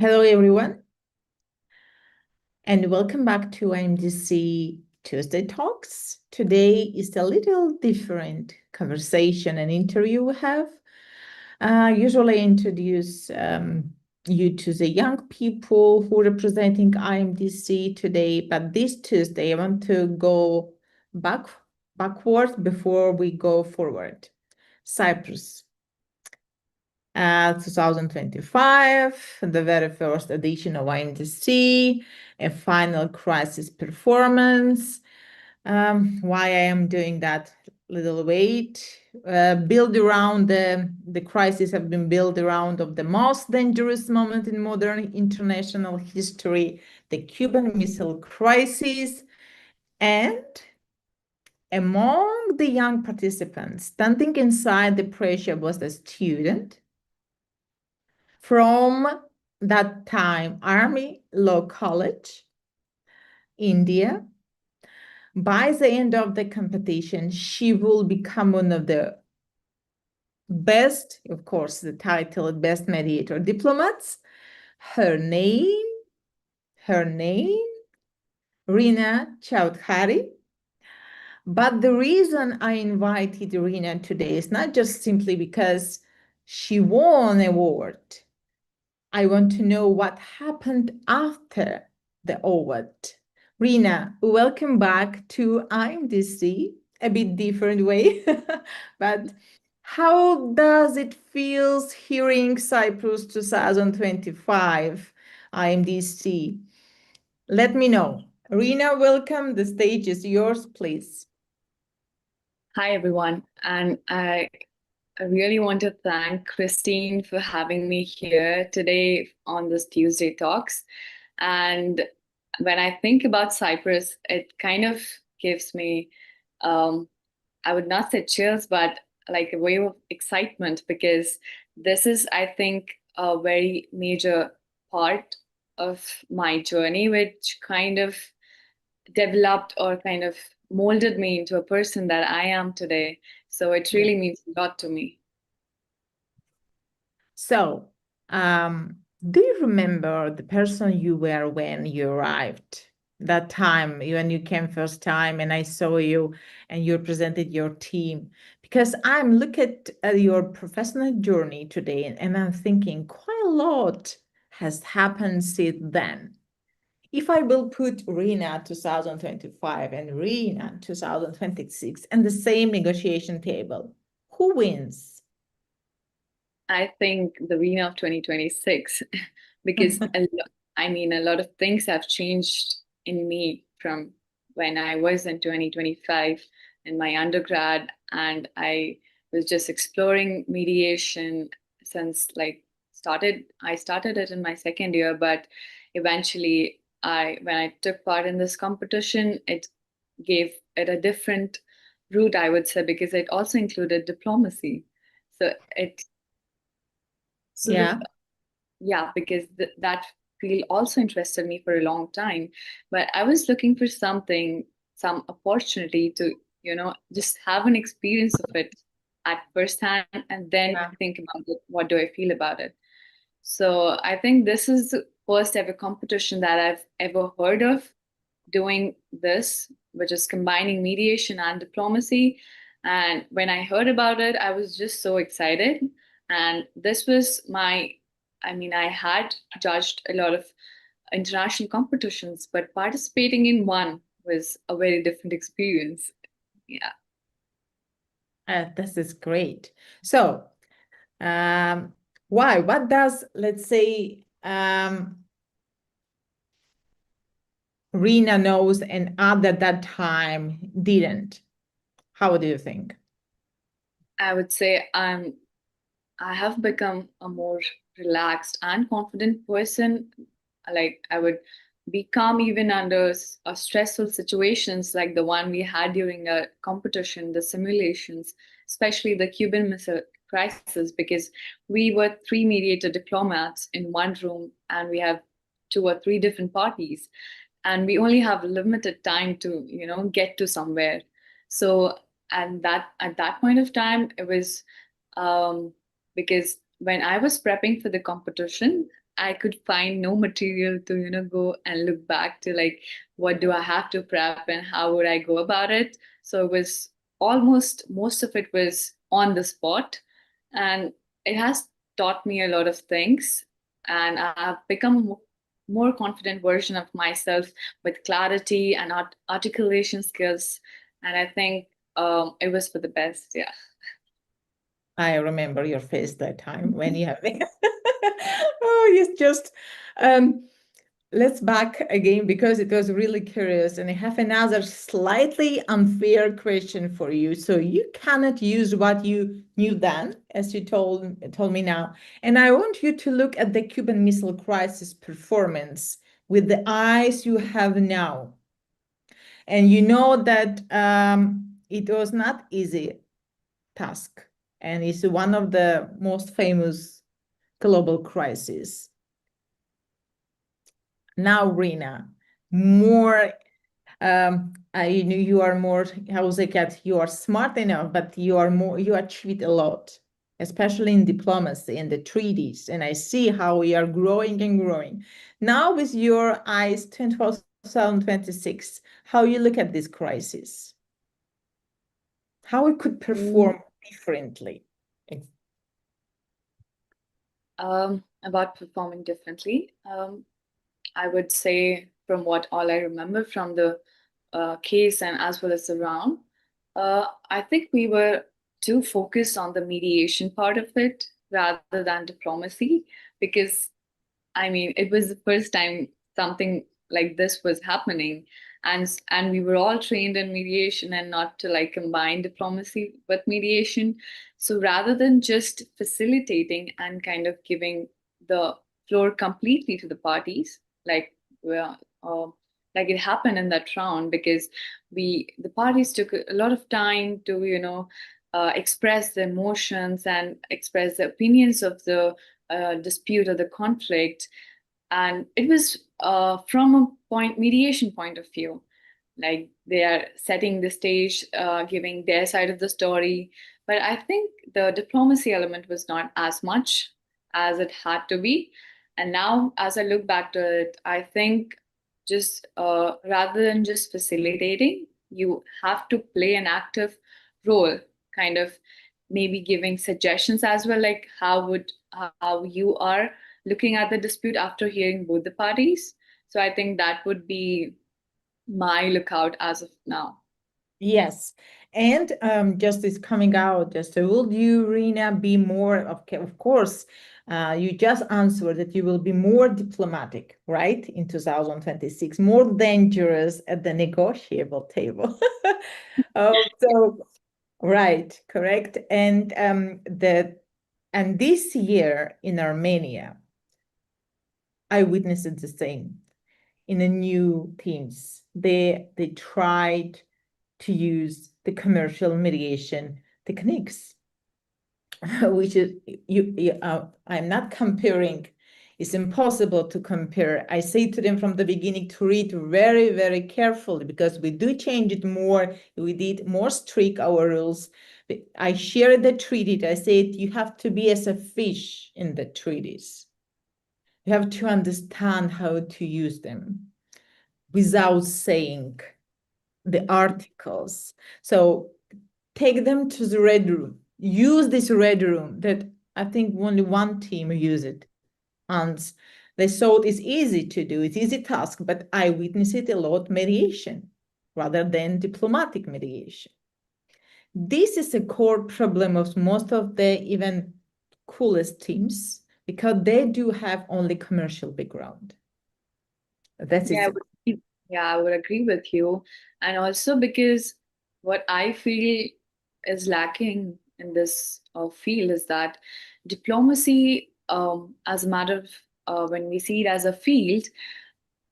Hello, everyone, and welcome back to IMDC Tuesday Talks. Today is a little different conversation and interview we have. Usually I introduce you to the young people who are representing IMDC today, but this Tuesday I want to go backwards before we go forward. Cyprus. 2025, the very first edition of IMDC, a final crisis performance. Why I am doing that little wait, build around the crisis have been built around of the most dangerous moment in modern international history, the Cuban Missile Crisis, and among the young participants standing inside the pressure was a student from that time Army Law College, India. By the end of the competition, she will become one of the best, of course, the title Best Mediator-Diplomats. Her name, Reena Choudhary. But the reason I invited Reena today is not just simply because she won an award. I want to know what happened after the award. Reena, welcome back to IMDC, a bit different way, but how does it feel hearing Cyprus 2025 IMDC? Let me know. Reena, welcome. The stage is yours, please. Hi, everyone. And I really want to thank Christine for having me here today on this Tuesday Talks. And when I think about Cyprus, it kind of gives me, I would not say chills, but like a wave of excitement, because this is, I think, a very major part of my journey, which kind of developed or kind of molded me into a person that I am today. So it really means a lot to me. So, do you remember the person you were when you arrived? That time when you came first time and I saw you and you presented your team, because I'm looking at your professional journey today and I'm thinking quite a lot has happened since then. If I will put Reena 2025 and Reena 2026 and the same negotiation table, who wins? I think the Reena of 2026, because a lot of things have changed in me from when I was in 2025 in my undergrad, and I was just exploring mediation since I started it in my second year, but eventually when I took part in this competition, it gave it a different route, I would say, because it also included diplomacy. So it sort of, yeah, because that field also interested me for a long time. But I was looking for some opportunity to, just have an experience of it at first hand and then think about it, what do I feel about it. So I think this is the first ever competition that I've ever heard of doing this, which is combining mediation and diplomacy. And when I heard about it, I was just so excited. And this was I had judged a lot of international competitions, but participating in one was a very different experience. Yeah. This is great. So, why? What does, let's say, Reena knows and other that time didn't? How do you think? I would say I have become a more relaxed and confident person. Like I would be calm even under stressful situations like the one we had during a competition, the simulations, especially the Cuban Missile Crisis, because we were three mediator diplomats in one room and we have two or three different parties, and we only have limited time to, get to somewhere. So, and that at that point of time, it was because when I was prepping for the competition, I could find no material to, go and look back to, like, what do I have to prep and how would I go about it. So it was almost, most of it was on the spot. And it has taught me a lot of things. And I've become a more confident version of myself with clarity and articulation skills. And I think it was for the best. Yeah. I remember your face that time when you have oh, it's just let's back again because it was really curious, and I have another slightly unfair question for you. So you cannot use what you knew then, as you told me now, and I want you to look at the Cuban Missile Crisis performance with the eyes you have now, and you know that it was not easy task, and it's one of the most famous global crises. Now, Reena, more, I know you are more, how was it, you are smart enough, but you are more, you achieved a lot, especially in diplomacy and the treaties. And I see how we are growing and growing. Now, with your eyes, 2026, how you look at this crisis, how we could perform differently. About performing differently. I would say, from what all I remember from the case and as well as the round, I think we were too focused on the mediation part of it rather than diplomacy, because I mean, it was the first time something like this was happening, and we were all trained in mediation and not to, like, combine diplomacy with mediation. So rather than just facilitating and kind of giving the floor completely to the parties, like, well, like it happened in that round, because the parties took a lot of time to, express their emotions and express the opinions of the dispute or the conflict. And it was from a mediation point of view, like they are setting the stage, giving their side of the story. But I think the diplomacy element was not as much as it had to be. And now, as I look back to it, I think, just rather than just facilitating, you have to play an active role, kind of maybe giving suggestions as well, like how you are looking at the dispute after hearing both the parties. So I think that would be my lookout as of now. Yes. And just is coming out, just will you, Reena, be more, of course, you just answered that you will be more diplomatic, right, in 2026, more dangerous at the negotiable table. So, right, correct. And this year in Armenia, I witnessed the same in the new teams. They tried to use the commercial mediation techniques, which is I'm not comparing. It's impossible to compare. I say to them from the beginning to read very, very carefully, because we do change it more. We did more strict our rules. I shared the treaty. I said you have to be as a fish in the treaties. You have to understand how to use them without saying the articles. So take them to the red room. Use this red room that I think only one team use it. And they thought it's easy to do. It's easy task, but I witnessed it a lot mediation rather than diplomatic mediation. This is a core problem of most of the even coolest teams, because they do have only commercial background. That's Yeah, it. I would agree with you. And also because what I feel is lacking in this field is that diplomacy, as a matter of, when we see it as a field,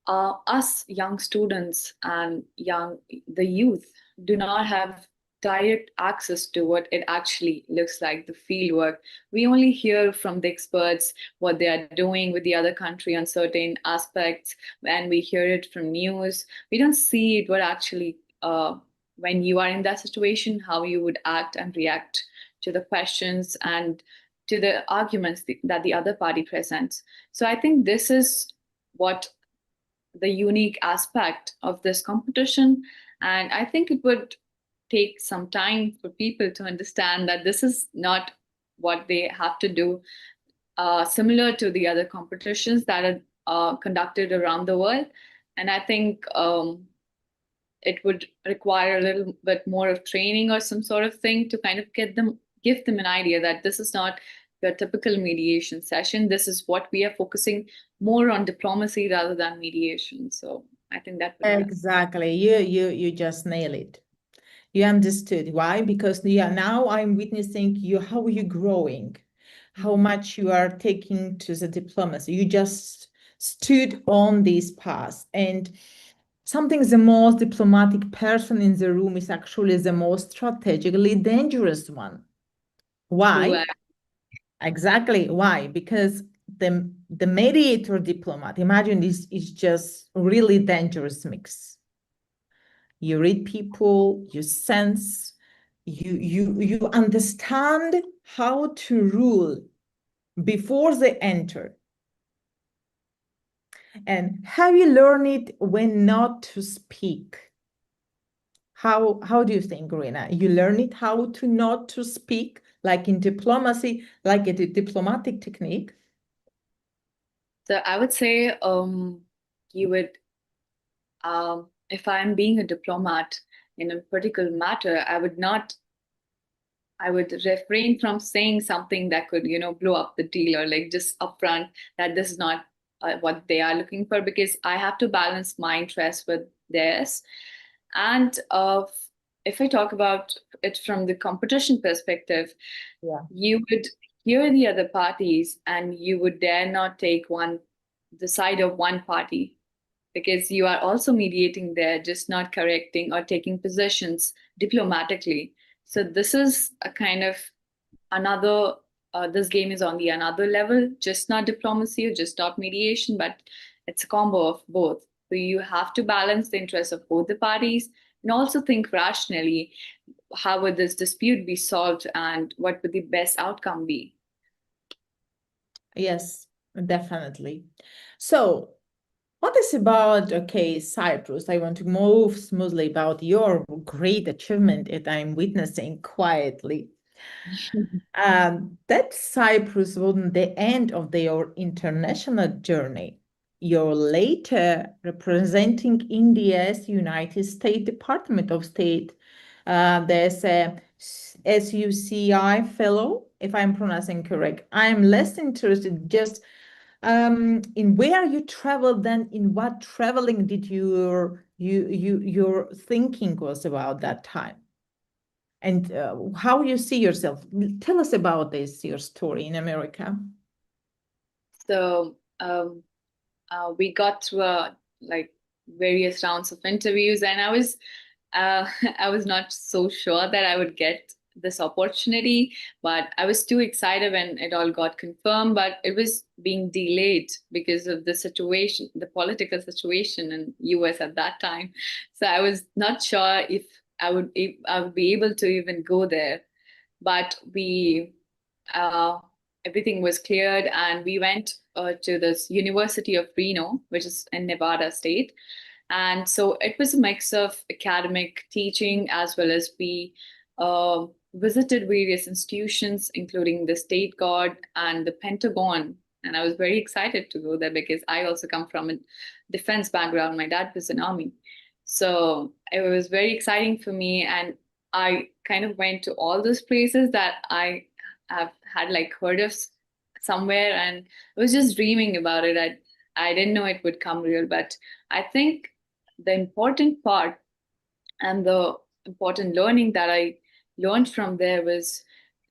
us young students and the youth do not have direct access to what it actually looks like, the field work. We only hear from the experts what they are doing with the other country on certain aspects, and we hear it from news. We don't see it what actually, when you are in that situation, how you would act and react to the questions, and to the arguments that the other party presents. So I think this is what the unique aspect of this competition. And I think it would take some time for people to understand that this is not what they have to do, similar to the other competitions that are conducted around the world. And I think it would require a little bit more of training or some sort of thing to kind of give them an idea that this is not your typical mediation session. This is what we are focusing more on diplomacy rather than mediation. So I think that would help. Exactly. You just nail it. You understood why? Because now I'm witnessing how you're growing, how much you are taking to the diplomacy. You just stood on this path, and something the most diplomatic person in the room is actually the most strategically dangerous one. Why? Exactly. Why? Because the mediator diplomat, imagine this is just really dangerous mix. You read people, you sense, you understand how to rule before they enter. And have you learned it when not to speak? How do you think, Reena? You learn it how to not to speak, like in diplomacy, like a diplomatic technique? So I would say you would, if I'm being a diplomat in a particular matter, I would refrain from saying something that could, blow up the deal, or like just upfront that this is not what they are looking for, because I have to balance my interests with theirs. And if I talk about it from the competition perspective, Yeah. you would hear the other parties and you would dare not take the side of one party, because you are also mediating there, just not correcting or taking positions diplomatically. So this is a kind of another, this game is on the another level, just not diplomacy or just not mediation, but it's a combo of both. So you have to balance the interests of both the parties and also think rationally, how would this dispute be solved and what would the best outcome be? Yes, definitely. So what is about, okay, Cyprus? I want to move smoothly about your great achievement that I'm witnessing quietly. That Cyprus wasn't the end of your international journey. You're later representing India's United States Department of State. There's a SUCI fellow, if I'm pronouncing correct. I'm less interested just in where you traveled than in what traveling did your thinking was about that time, and how you see yourself. Tell us about this, your story in America. So we got through like various rounds of interviews, and I was I was not so sure that I would get this opportunity, but I was too excited when it all got confirmed. But it was being delayed because of the situation, the political situation in US at that time. So I was not sure if I would be able to even go there. But we uh, everything was cleared, and we went to this University of Reno, which is in Nevada State. And so it was a mix of academic teaching, as well as we visited various institutions, including the State Guard and the Pentagon. And I was very excited to go there because I also come from a defense background. My dad was in army. So it was very exciting for me. And I kind of went to all those places that I have had like heard of somewhere, and I was just dreaming about it. I didn't know it would come real, but I think the important part and the important learning that I learned from there was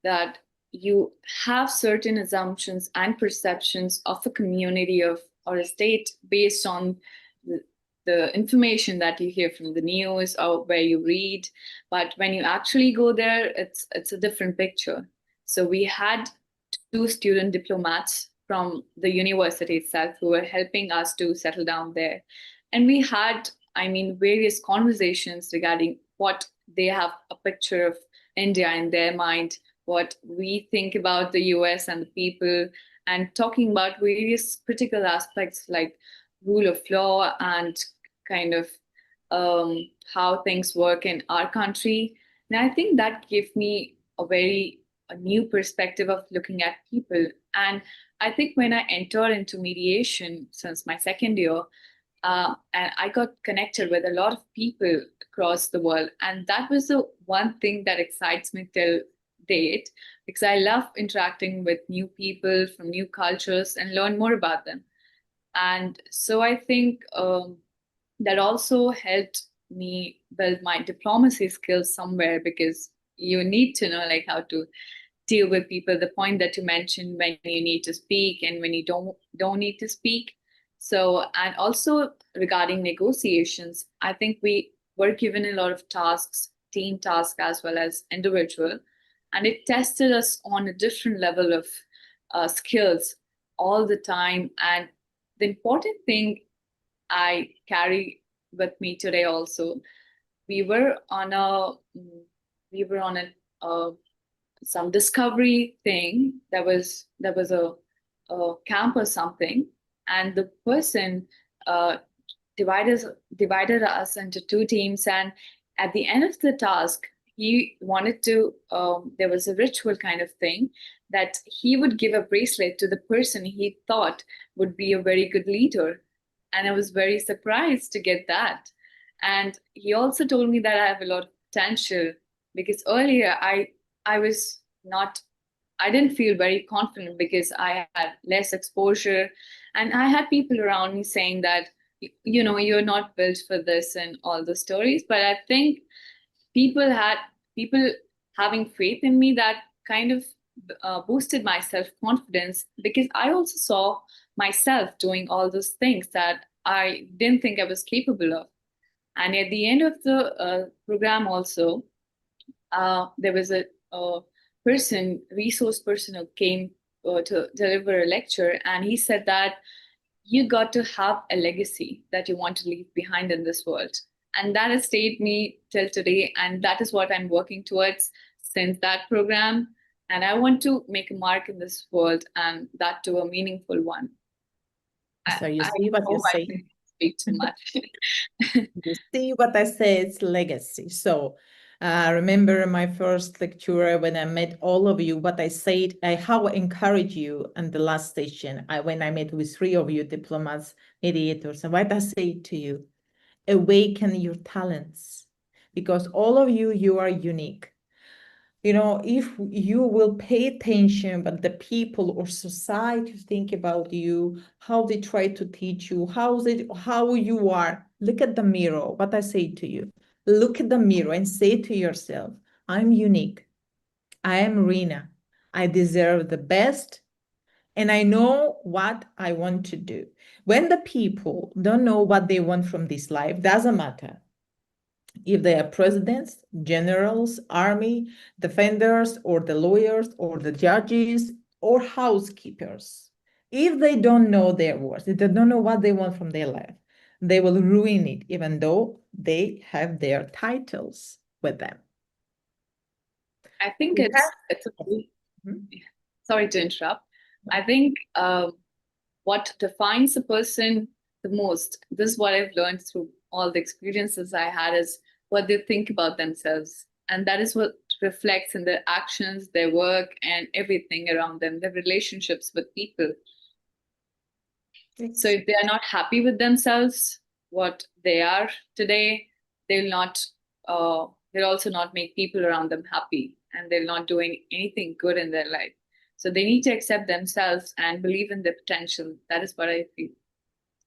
that you have certain assumptions and perceptions of a community of or a state based on the information that you hear from the news or where you read. But when you actually go there, it's a different picture. So we had two student diplomats from the university itself who were helping us to settle down there. And we had, I mean, various conversations regarding what they have a picture of India in their mind, what we think about the US and the people, and talking about various critical aspects like rule of law and kind of how things work in our country. And I think that gave me a new perspective of looking at people. And I think when I entered into mediation since my second year, and I got connected with a lot of people across the world. And that was the one thing that excites me till date, because I love interacting with new people from new cultures and learn more about them. And so I think that also helped me build my diplomacy skills somewhere, because you need to know like how to deal with people, the point that you mentioned, when you need to speak and when you don't need to speak. So, and also regarding negotiations, I think we were given a lot of tasks, team tasks as well as individual, and it tested us on a different level of skills all the time. And the important thing I carry with me today also, we were on a we were on a some discovery thing. There was a camp or something, and the person uh, divided us into two teams. And at the end of the task, he wanted to. There was a ritual kind of thing that he would give a bracelet to the person he thought would be a very good leader, and I was very surprised to get that. And he also told me that I have a lot of potential, because earlier I was not, I didn't feel very confident because I had less exposure. And I had people around me saying that, you know, you're not built for this and all the stories. But I think people had people having faith in me, that kind of boosted my self confidence, because I also saw myself doing all those things that I didn't think I was capable of. And at the end of the program, also, there was a resource person who came to deliver a lecture, and he said that you got to have a legacy that you want to leave behind in this world. And that has stayed me till today. And that is what I'm working towards since that program. And I want to make a mark in this world, and that to a meaningful one. So you I see what you hope I say? didn't speak too much. You see what I say? It's legacy. So remember my first lecture when I met all of you, what I said, how I encourage you in the last session, when I met with 3 of you diplomats, mediators, and what I say to you, awaken your talents, because all of you, you are unique. You know, if you will pay attention, but the people or society think about you, how they try to teach you, how you are, look at the mirror. What I say to you, look at the mirror and say to yourself, I'm unique. I am Reena. I deserve the best, and I know what I want to do. When the people don't know what they want from this life, doesn't matter if they are presidents, generals, army, defenders, or the lawyers, or the judges, or housekeepers. If they don't know their worth, if they don't know what they want from their life, they will ruin it, even though they have their titles with them. I think it's sorry to interrupt. I think what defines a person the most, this is what I've learned through all the experiences I had, is what they think about themselves. And that is what reflects in their actions, their work, and everything around them, their relationships with people. So if they are not happy with themselves, what they are today, they'll also not make people around them happy, and they're not doing anything good in their life. So they need to accept themselves and believe in their potential. That is what I feel.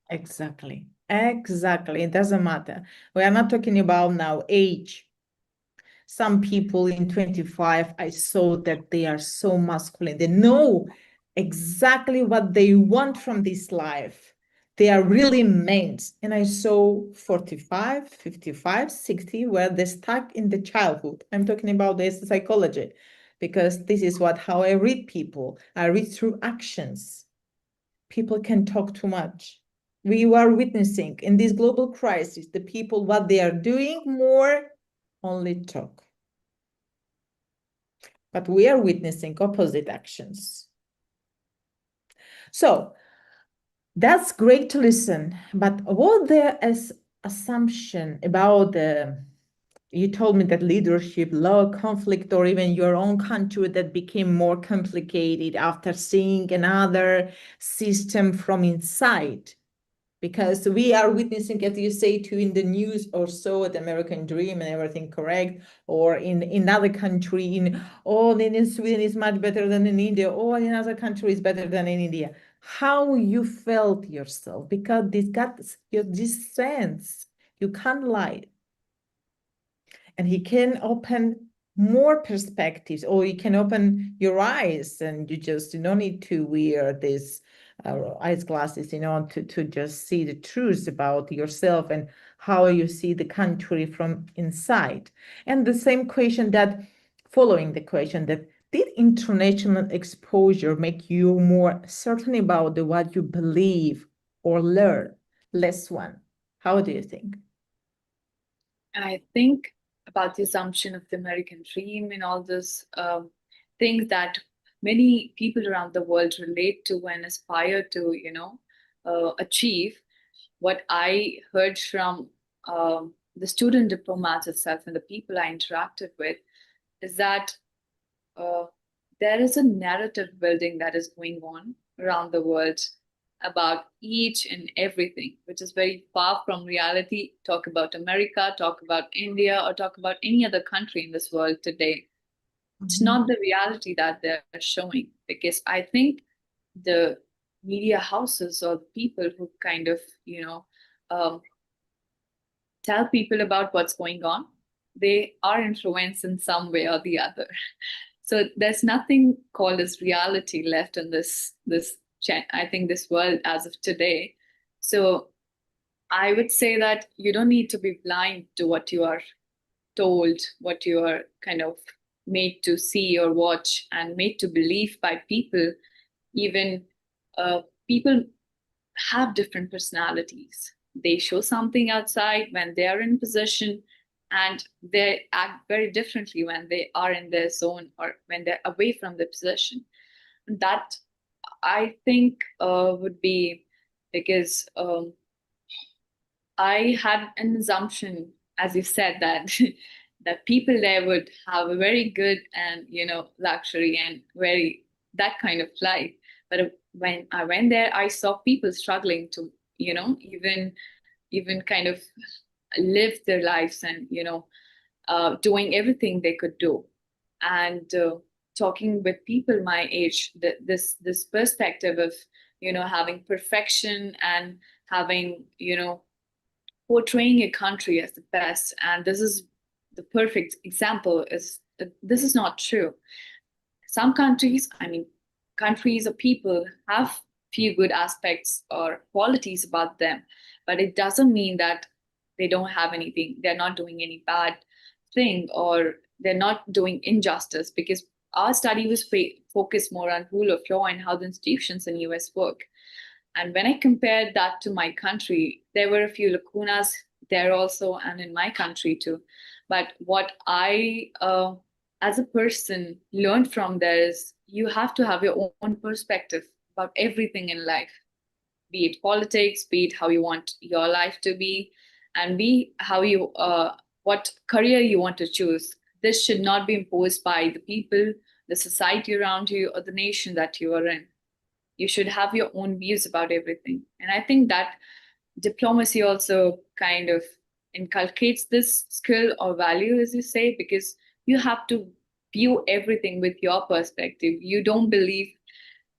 Exactly. Exactly. It doesn't matter. We are not talking about now age. Some people in 25, I saw that they are so masculine. They know exactly what they want from this life. They are really meant. And I saw 45, 55, 60, where they're stuck in the childhood. I'm talking about this psychology, because this is how I read people. I read through actions. People can talk too much. We are witnessing in this global crisis, the people, what they are doing more, only talk. but we are witnessing opposite actions. So that's great to listen, but what there is assumption about you told me that leadership, low conflict, or even your own country that became more complicated after seeing another system from inside. Because we are witnessing, as you say, too, in the news or so, the American dream and everything correct, or in another country, in Sweden is much better than in India, or in another country is better than in India. How you felt yourself, because this got this sense, you can't lie. And he can open more perspectives, or you can open your eyes, and you don't need to wear this eyes glasses, to just see the truth about yourself and how you see the country from inside. And the same question that, following the question that, did international exposure make you more certain about what you believe or learn less one? How do you think? I think about the assumption of the American dream and all those things that many people around the world relate to and aspire to, achieve. What I heard from the student diplomats itself and the people I interacted with is that uh, there is a narrative building that is going on around the world about each and everything, which is very far from reality. Talk about America, talk about India, or talk about any other country in this world today. It's not the reality that they're showing, because I think the media houses or the people who kind of, um, tell people about what's going on, they are influenced in some way or the other. So there's nothing called as reality left in I think this world as of today. So I would say that you don't need to be blind to what you are told, what you are kind of made to see or watch and made to believe by people. Even people have different personalities. They show something outside when they are in position, and they act very differently when they are in their zone or when they're away from the position. That, I think, would be because I had an assumption, as you said, that that people there would have a very good and luxury and very that kind of life. But when I went there, I saw people struggling to even kind of live their lives and doing everything they could do. And talking with people my age, this perspective of having perfection and having portraying a country as the best, and this is the perfect example, is this is not true. Some countries, I mean, countries or people have few good aspects or qualities about them, but it doesn't mean that they don't have anything, they're not doing any bad thing, or they're not doing injustice, because our study was focused more on rule of law and how the institutions in US work. And when I compared that to my country, there were a few lacunas there also, and in my country too. But what I, as a person, learned from there is you have to have your own perspective about everything in life, be it politics, be it how you want your life to be, and be how you, what career you want to choose. This should not be imposed by the people, the society around you, or the nation that you are in. You should have your own views about everything. And I think that diplomacy also kind of inculcates this skill or value, as you say, because you have to view everything with your perspective. You don't believe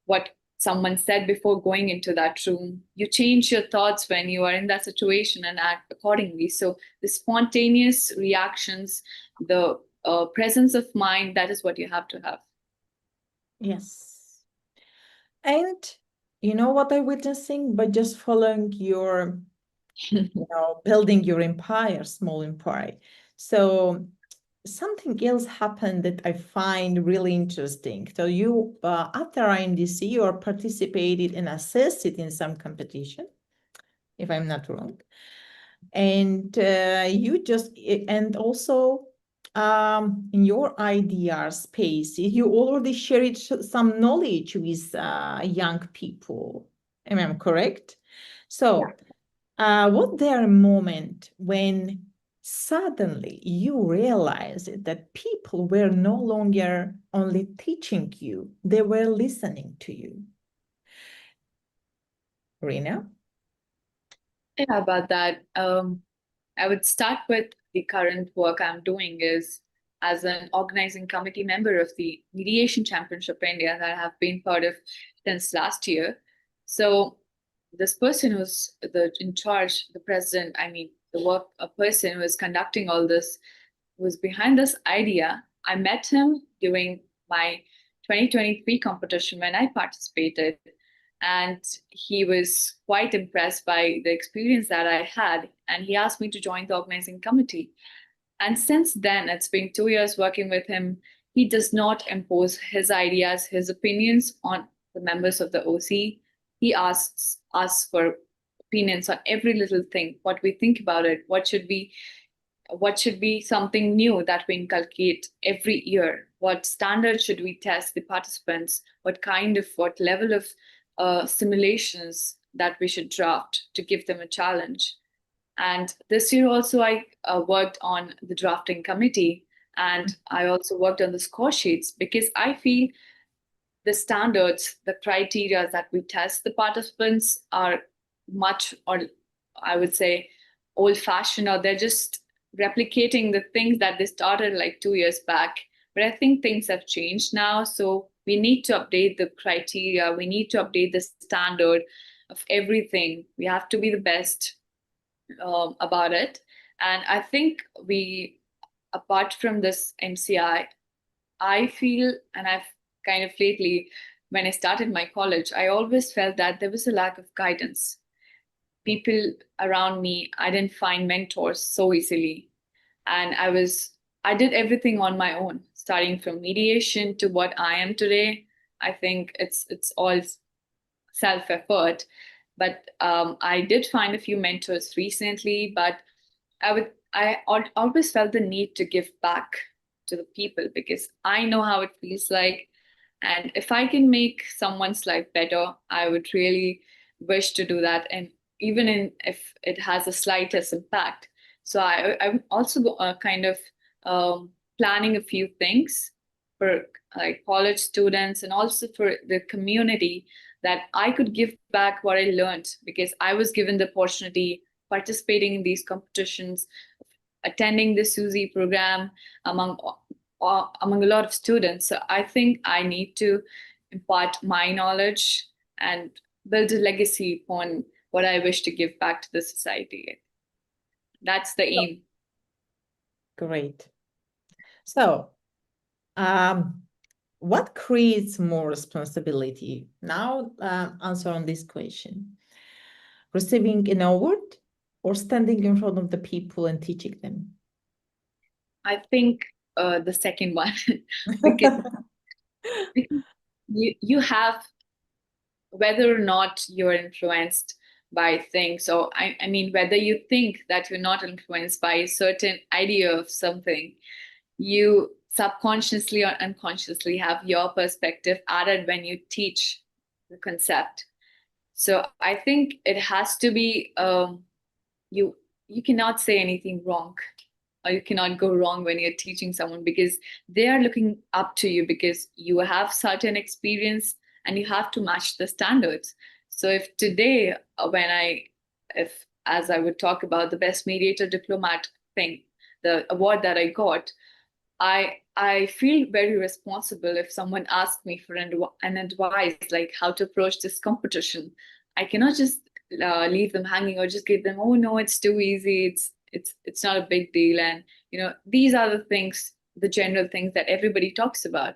what someone said before going into that room. You change your thoughts when you are in that situation and act accordingly. So the spontaneous reactions, the presence of mind, that is what you have to have. Yes. And you know what I'm witnessing? By just following your, building your empire, small empire. So something else happened that I find really interesting. So you, after IMDC, you are participated and assessed in some competition, if I'm not wrong. And and also in your IDR space, you already shared some knowledge with young people. Am I correct? So, was there a moment when suddenly you realized that people were no longer only teaching you, they were listening to you? Reena? Yeah, about that. I would start with the current work I'm doing is as an organizing committee member of the Mediation Championship India that I have been part of since last year. So this person who's in charge, the president, I mean, a person who is conducting all this, was behind this idea. I met him during my 2023 competition when I participated, and he was quite impressed by the experience that I had, and he asked me to join the organizing committee. And since then, it's been 2 years working with him. He does not impose his ideas, his opinions on the members of the OC. He asks us for opinions on every little thing, what we think about it, what should be something new that we inculcate every year, what standards should we test the participants, what level of simulations that we should draft to give them a challenge. And this year also, I worked on the drafting committee, and I also worked on the score sheets because I feel the standards, the criteria that we test the participants are much, or I would say, old fashioned, or they're just replicating the things that they started like 2 years back. But I think things have changed now. So we need to update the criteria, we need to update the standard of everything. We have to be the best about it. And I think apart from this MCI, I feel, and I've kind of lately, when I started my college, I always felt that there was a lack of guidance. People around me, I didn't find mentors so easily. And I did everything on my own, starting from mediation to what I am today. I think it's all self-effort. But I did find a few mentors recently, but always felt the need to give back to the people because I know how it feels like. And if I can make someone's life better, I would really wish to do that. And if it has the slightest impact. So I'm also kind of planning a few things for like college students and also for the community that I could give back what I learned because I was given the opportunity participating in these competitions, attending the Suzy program among a lot of students. So I think I need to impart my knowledge and build a legacy on what I wish to give back to the society. That's the aim. Great. So, what creates more responsibility? Now, answer on this question. Receiving an award or standing in front of the people and teaching them? I think the second one, because you have, whether or not you're influenced by things, or I mean, whether you think that you're not influenced by a certain idea of something, you subconsciously or unconsciously have your perspective added when you teach the concept. So I think it has to be you cannot say anything wrong, or you cannot go wrong when you're teaching someone because they are looking up to you because you have certain experience and you have to match the standards. So if today, if as I would talk about the best mediator diplomat thing, the award that I got, I feel very responsible if someone asks me for an advice like how to approach this competition. I cannot just leave them hanging or just give them, oh no, it's too easy, it's not a big deal. And these are the things, the general things that everybody talks about.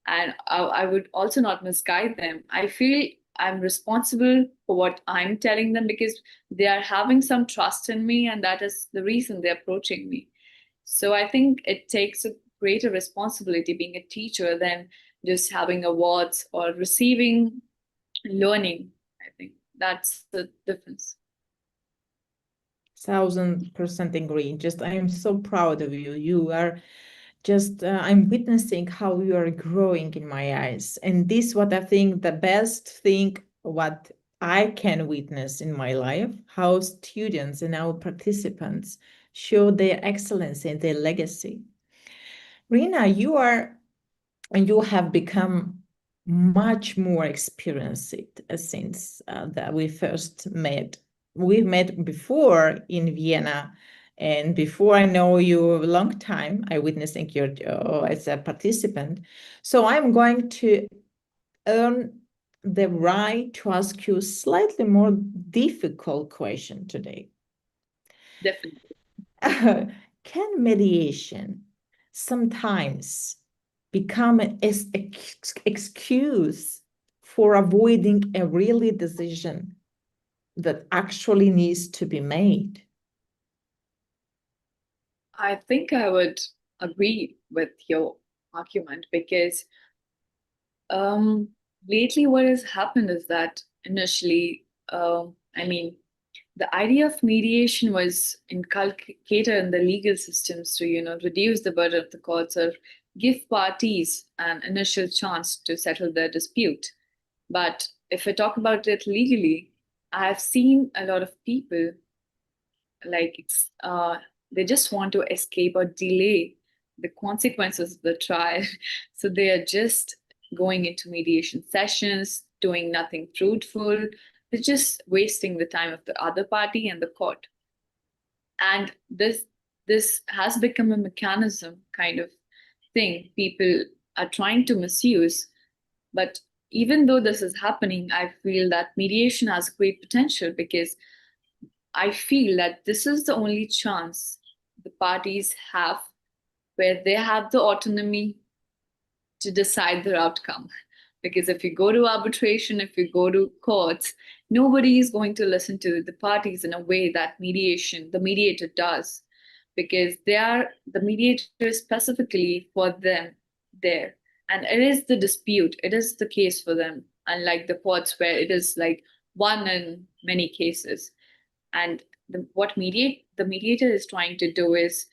And I would also not misguide them. I feel I'm responsible for what I'm telling them because they are having some trust in me, and that is the reason they're approaching me. So I think it takes a greater responsibility being a teacher than just having awards or receiving learning. I think that's the difference. 1000% agree. Just, I am so proud of you. You are just, I'm witnessing how you are growing in my eyes. And this, what I think the best thing, what I can witness in my life, how students and our participants show their excellence and their legacy. Reena, you have become much more experienced since that we first met. We met before in Vienna, and before I know you a long time, I witnessing your as a participant. So I'm going to earn the right to ask you a slightly more difficult question today. Definitely. Can mediation sometimes become an excuse for avoiding a really decision that actually needs to be made? I think I would agree with your argument because um, lately what has happened is that initially, I mean, the idea of mediation was inculcated in the legal systems to, reduce the burden of the courts or give parties an initial chance to settle their dispute. But if I talk about it legally, I have seen a lot of people like they just want to escape or delay the consequences of the trial. So they are just going into mediation sessions, doing nothing fruitful. They're just wasting the time of the other party and the court. And this has become a mechanism kind of thing people are trying to misuse. But even though this is happening, I feel that mediation has great potential because I feel that this is the only chance the parties have where they have the autonomy to decide their outcome. Because if you go to arbitration, if you go to courts, nobody is going to listen to the parties in a way that the mediator does, because they are the mediator specifically for them there. And it is the dispute, it is the case for them, unlike the courts where it is like one in many cases. And the mediator is trying to do is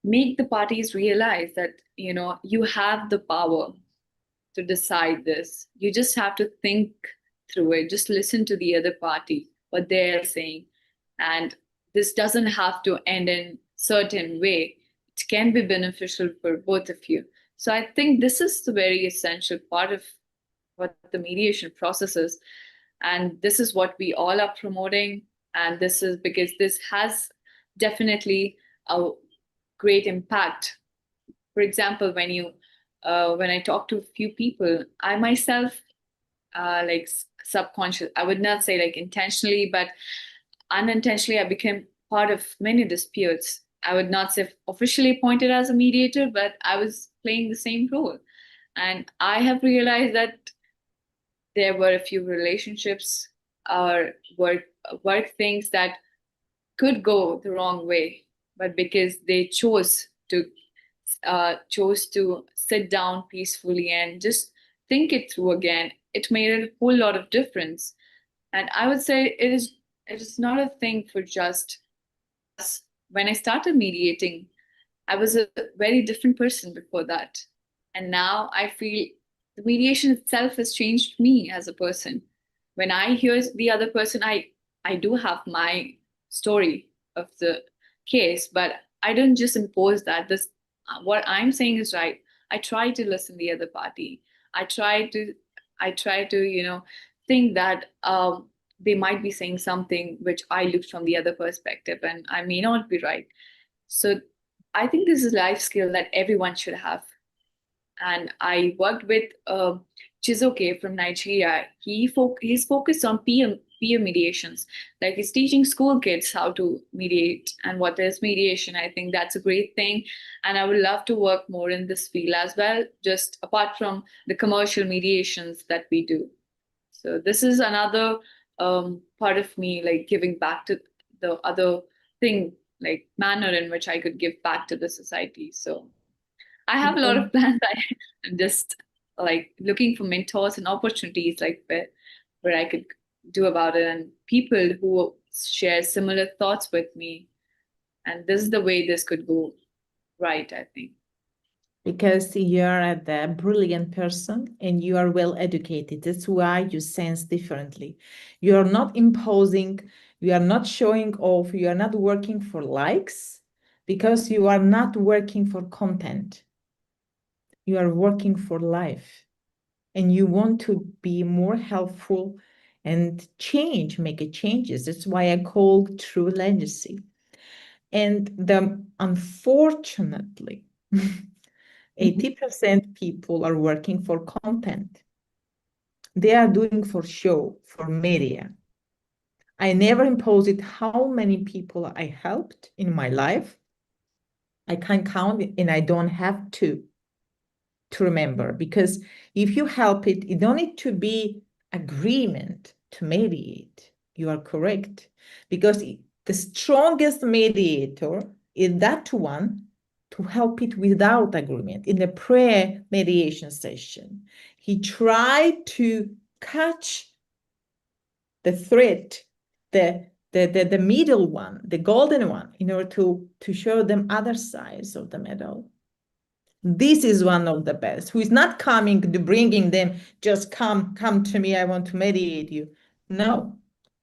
make the parties realize that you have the power to decide this. You just have to think through it. Just listen to the other party, what they're saying. And this doesn't have to end in certain way. It can be beneficial for both of you. So I think this is the very essential part of what the mediation process is. And this is what we all are promoting. And this is because this has definitely a great impact. For example, when I talk to a few people, I myself like subconscious, I would not say like intentionally, but unintentionally, I became part of many disputes. I would not say officially appointed as a mediator, but I was playing the same role. And I have realized that there were a few relationships or work things that could go the wrong way, but because they chose to sit down peacefully and just think it through again, it made a whole lot of difference. And I would say it is not a thing for just us. When I started mediating, I was a very different person before that. And now I feel the mediation itself has changed me as a person. When I hear the other person, I do have my story of the case, but I don't just impose that. This what I'm saying is right. I try to listen to the other party. I try to think that they might be saying something which I looked from the other perspective, and I may not be right. So I think this is a life skill that everyone should have. And I worked with Chizoke from Nigeria. He's focused on peer mediations. Like he's teaching school kids how to mediate and what is mediation. I think that's a great thing. And I would love to work more in this field as well, just apart from the commercial mediations that we do. So this is another part of me, like giving back to the other thing, like manner in which I could give back to the society. So I have a lot of plans. I'm just like looking for mentors and opportunities, like where I could do about it, and people who share similar thoughts with me. And this is the way this could go right, I think. Because you're a brilliant person and you are well educated. That's why you sense differently. You are not imposing, you are not showing off, you are not working for likes because you are not working for content. You are working for life and you want to be more helpful and make a changes. That's why I call true legacy. And unfortunately, 80% people are working for content. They are doing for show, for media. I never imposed how many people I helped in my life. I can't count it and I don't have to remember, because if you help it, you don't need to be agreement to mediate. You are correct. Because the strongest mediator is that one to help it without agreement. In the pre-mediation session, he tried to catch the thread, the middle one, the golden one, in order to show them other sides of the medal. This is one of the best, who is not coming to bringing them, just come to me, I want to mediate you. No,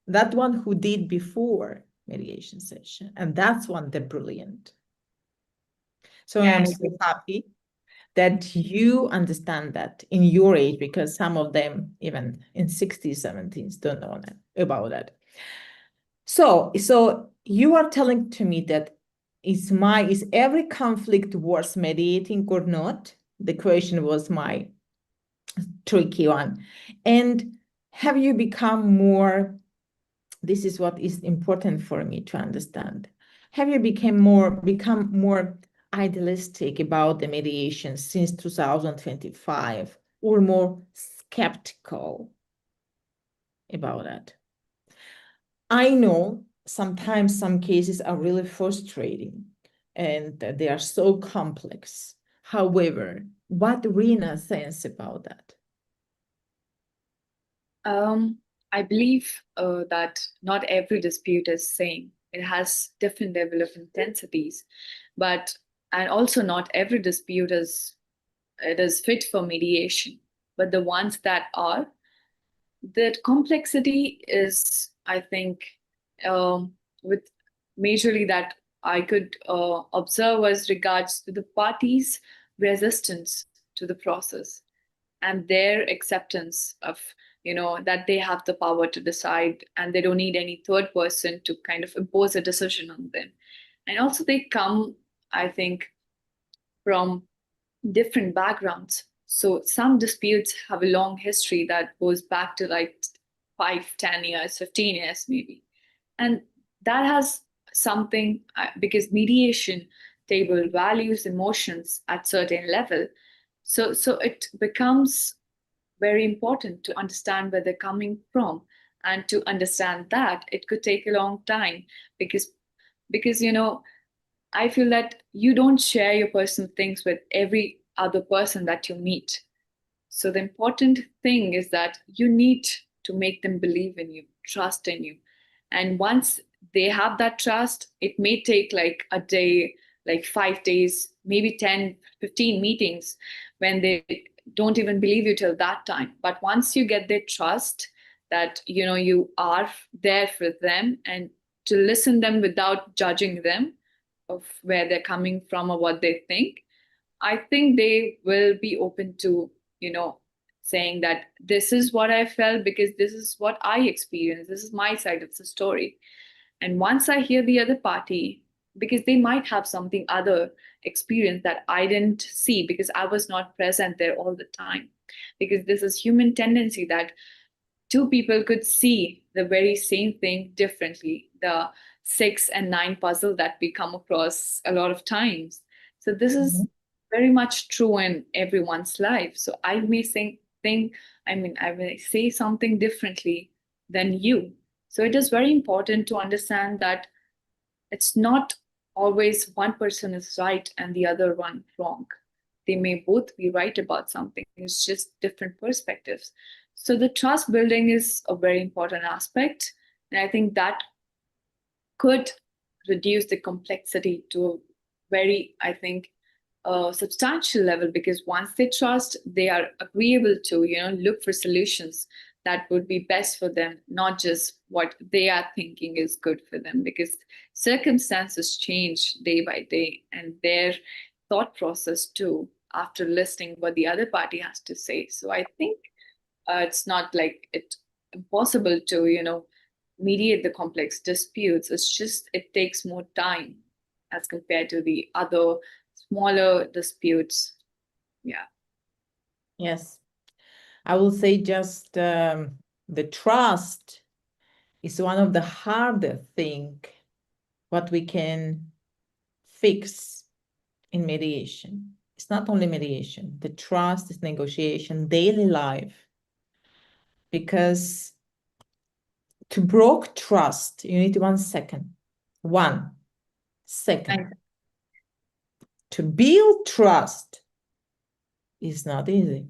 that one who did before mediation session. And that's one, the brilliant. So Yeah, I'm so happy that you understand that in your age, because some of them even in 60s, 70s don't know about that. So you are telling to me that is every conflict worth mediating or not? The question was my tricky one. And have you become more, this is what is important for me to understand. Have you become more idealistic about the mediation since 2025, or more skeptical about that? I know sometimes some cases are really frustrating and they are so complex. However, what Reena thinks about that? I believe that not every dispute is same. It has different level of intensities, and also not every dispute is fit for mediation. But the ones that are, the complexity is, I think, with majorly that I could observe as regards to the parties' resistance to the process and their acceptance of, that they have the power to decide and they don't need any third person to kind of impose a decision on them. And also they come, I think, from different backgrounds. So some disputes have a long history that goes back to like 5, 10 years, 15 years maybe. And that has something, because mediation table values emotions at certain level. So it becomes very important to understand where they're coming from, and to understand that it could take a long time, because I feel that you don't share your personal things with every other person that you meet. So the important thing is that you need to make them believe in you, trust in you. And once they have that trust, it may take like a day, like 5 days, maybe 10, 15 meetings when they don't even believe you till that time. But once you get their trust that you are there for them and to listen them without judging them of where they're coming from or what they think, I think they will be open to, saying that this is what I felt because this is what I experienced. This is my side of the story. And once I hear the other party, because they might have something other experience that I didn't see because I was not present there all the time. Because this is human tendency that two people could see the very same thing differently. The 6 and 9 puzzle that we come across a lot of times. So this is very much true in everyone's life. So I may I may say something differently than you. So it is very important to understand that it's not always one person is right and the other one wrong. They may both be right about something. It's just different perspectives. So the trust building is a very important aspect. And I think that could reduce the complexity to a very, I think, substantial level, because once they trust, they are agreeable to, look for solutions that would be best for them, not just what they are thinking is good for them, because circumstances change day by day, and their thought process too, after listening what the other party has to say. So I think it's not like it's impossible to, mediate the complex disputes. It's just it takes more time as compared to the other smaller disputes. Yeah. Yes. I will say just the trust is one of the harder thing what we can fix in mediation. It's not only mediation. The trust is negotiation, daily life. Because to broke trust, you need 1 second. 1 second. To build trust is not easy.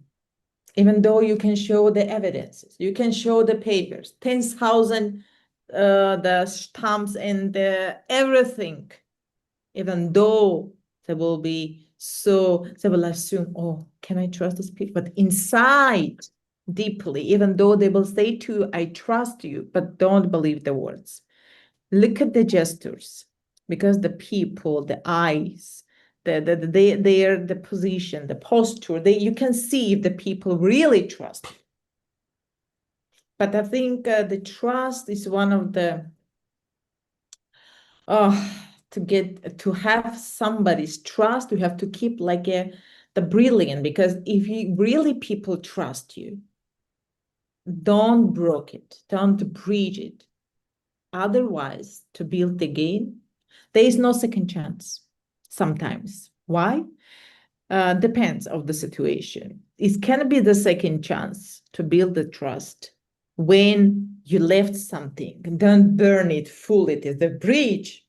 Even though you can show the evidences, you can show the papers, 10,000 the stamps and everything, even though they will be so, they will assume, oh, can I trust these people? But inside, deeply, even though they will say to you, I trust you, but don't believe the words. Look at the gestures, because the people, the eyes, the position, the posture, you can see if the people really trust you. But I think the trust is one of the to have somebody's trust, you have to keep like the brilliant, because if you really people trust you, don't broke it, don't breach it. Otherwise, to build again, there is no second chance sometimes. Why? Depends of the situation. It can be the second chance to build the trust when you left something. Don't burn it full. It is the breach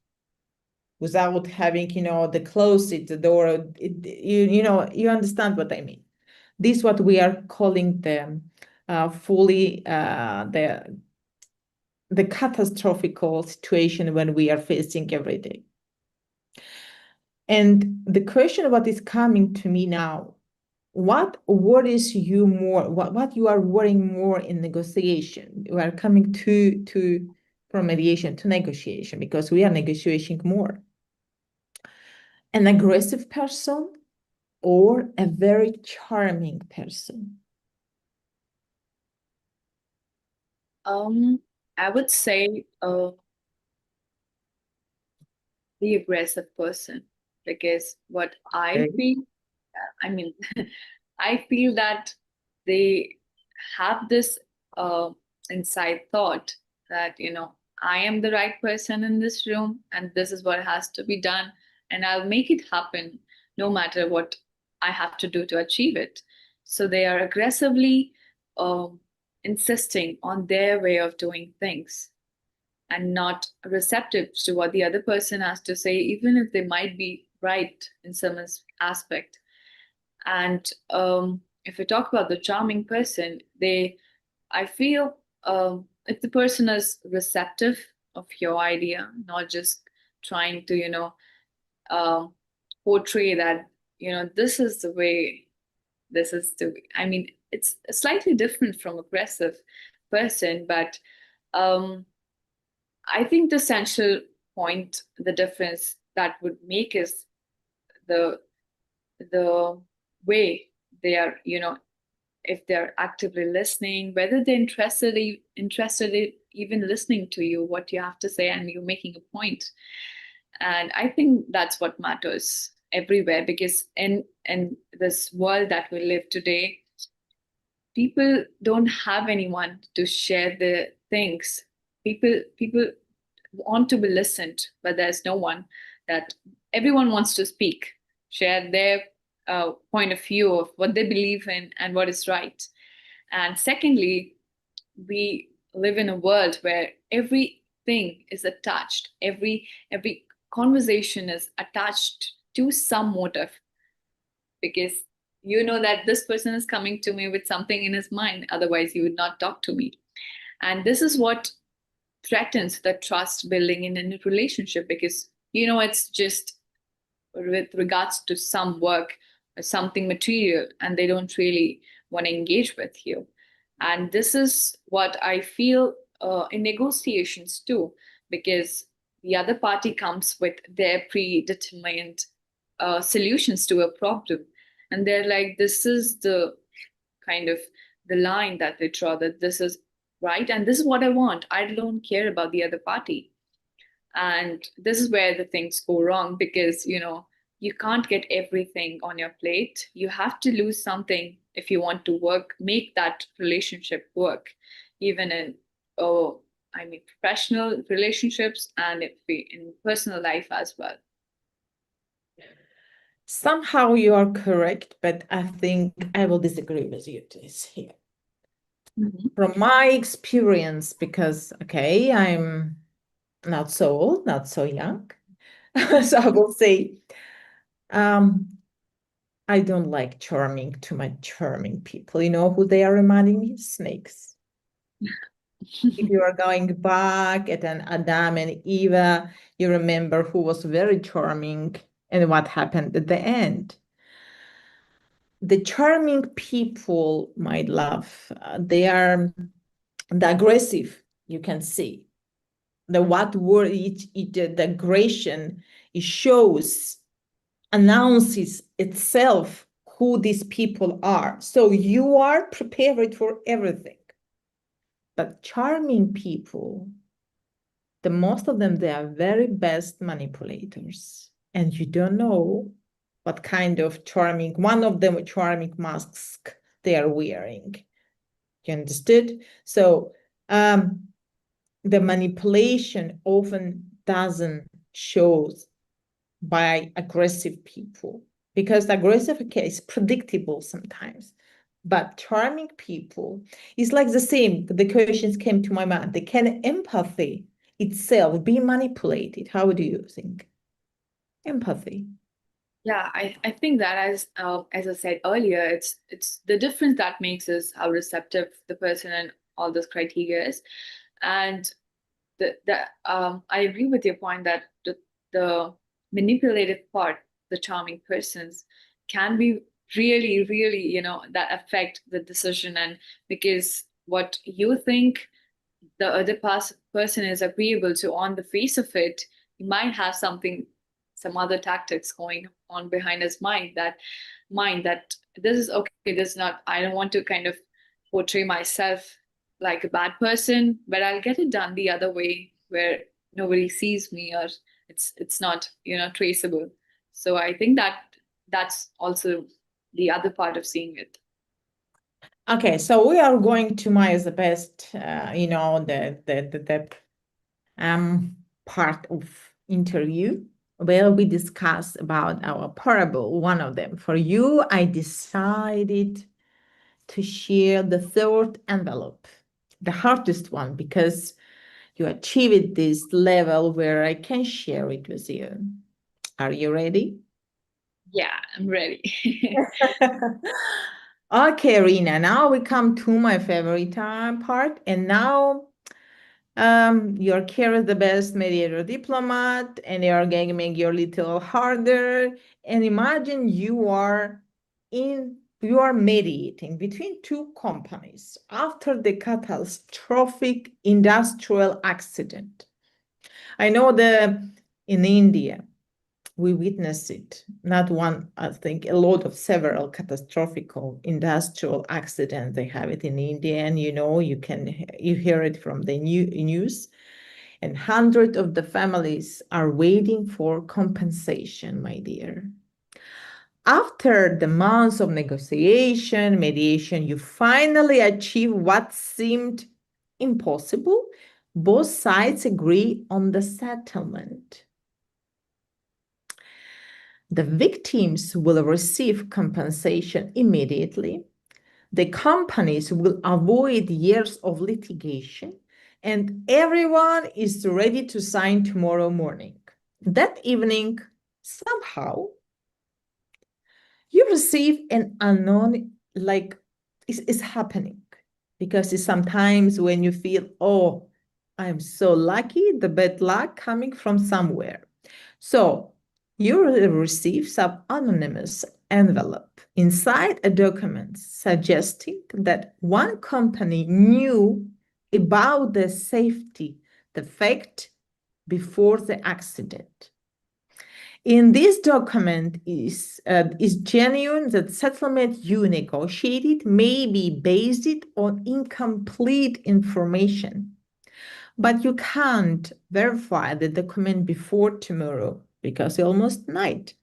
without having, the close it, the door. You understand what I mean. This is what we are calling the fully the catastrophical situation when we are facing every day. And the question what is coming to me now, what worries you more, what you are worrying more in negotiation? We are coming from mediation to negotiation, because we are negotiating more. An aggressive person or a very charming person? I would say the aggressive person, because what I feel, I mean, I feel that they have this inside thought that, I am the right person in this room and this is what has to be done, and I'll make it happen no matter what I have to do to achieve it. So they are aggressively insisting on their way of doing things and not receptive to what the other person has to say, even if they might be right in some aspect. And if we talk about the charming person, I feel if the person is receptive of your idea, not just trying to, portray that, this is the way, I mean, it's slightly different from aggressive person, but I think the essential point, the difference that would make is the way they are, if they're actively listening, whether they're interested even listening to you, what you have to say, and you're making a point. And I think that's what matters everywhere, because in this world that we live today, people don't have anyone to share their things. People want to be listened, but there's no one. That everyone wants to speak, share their point of view of what they believe in and what is right. And secondly, we live in a world where everything is attached. Every conversation is attached to some motive, because you know that this person is coming to me with something in his mind, otherwise he would not talk to me. And this is what threatens the trust building in a relationship, because it's just with regards to some work or something material, and they don't really want to engage with you. And this is what I feel in negotiations too, because the other party comes with their predetermined solutions to a problem, and they're like, this is the kind of the line that they draw, that this is right and this is what I want. I don't care about the other party. And this is where the things go wrong, because you can't get everything on your plate. You have to lose something if you want to make that relationship work, even in professional relationships, and in personal life as well. Somehow you are correct, but I think I will disagree with you this here. From my experience, because I'm not so old, not so young. So I will say, I don't like too much charming people. You know who they are reminding me? Snakes. If you are going back at an Adam and Eva, you remember who was very charming and what happened at the end. The charming people, my love, they are the aggressive, you can see. The aggression, it shows, announces itself who these people are. So you are prepared for everything. But charming people, the most of them, they are very best manipulators. And you don't know what kind of one of them charming mask they are wearing. You understood? So the manipulation often doesn't show by aggressive people, because aggressive is predictable sometimes. But charming people is like the same. The questions came to my mind. Can empathy itself be manipulated? How do you think? Empathy. Yeah, I think that, as I said earlier, it's the difference that makes us how receptive the person and all those criteria is. And I agree with your point that the manipulative part, the charming persons, can be really, really, that affect the decision. And because what you think the other person is agreeable to on the face of it, he might have some other tactics going on behind his mind that this is okay, this is not, I don't want to kind of portray myself like a bad person, but I'll get it done the other way where nobody sees me, or it's not traceable. So I think that's also the other part of seeing it. Okay, so we are going to the best, the part of interview where we discuss about our parable. One of them for you, I decided to share the third envelope, the hardest one, because you achieved this level where I can share it with you. Are you ready? Yeah, I'm ready. Okay, Reena, now we come to my favorite part. And now your care is the best mediator diplomat, and you're going to make your little harder. And imagine you are mediating between two companies after the catastrophic industrial accident. I know in India, we witnessed it, not one, I think a lot of several catastrophic industrial accidents. They have it in India, and you hear it from the news, and hundreds of the families are waiting for compensation, my dear. After the months of negotiation, mediation, you finally achieve what seemed impossible. Both sides agree on the settlement. The victims will receive compensation immediately. The companies will avoid years of litigation, and everyone is ready to sign tomorrow morning. That evening, somehow, you receive an unknown, like it's happening, because it's sometimes when you feel, oh, I'm so lucky, the bad luck coming from somewhere. So you will receive some anonymous envelope inside a document suggesting that one company knew about the safety defect before the accident. In this document is genuine that settlement you negotiated may be based on incomplete information, but you can't verify the document before tomorrow because it's almost night.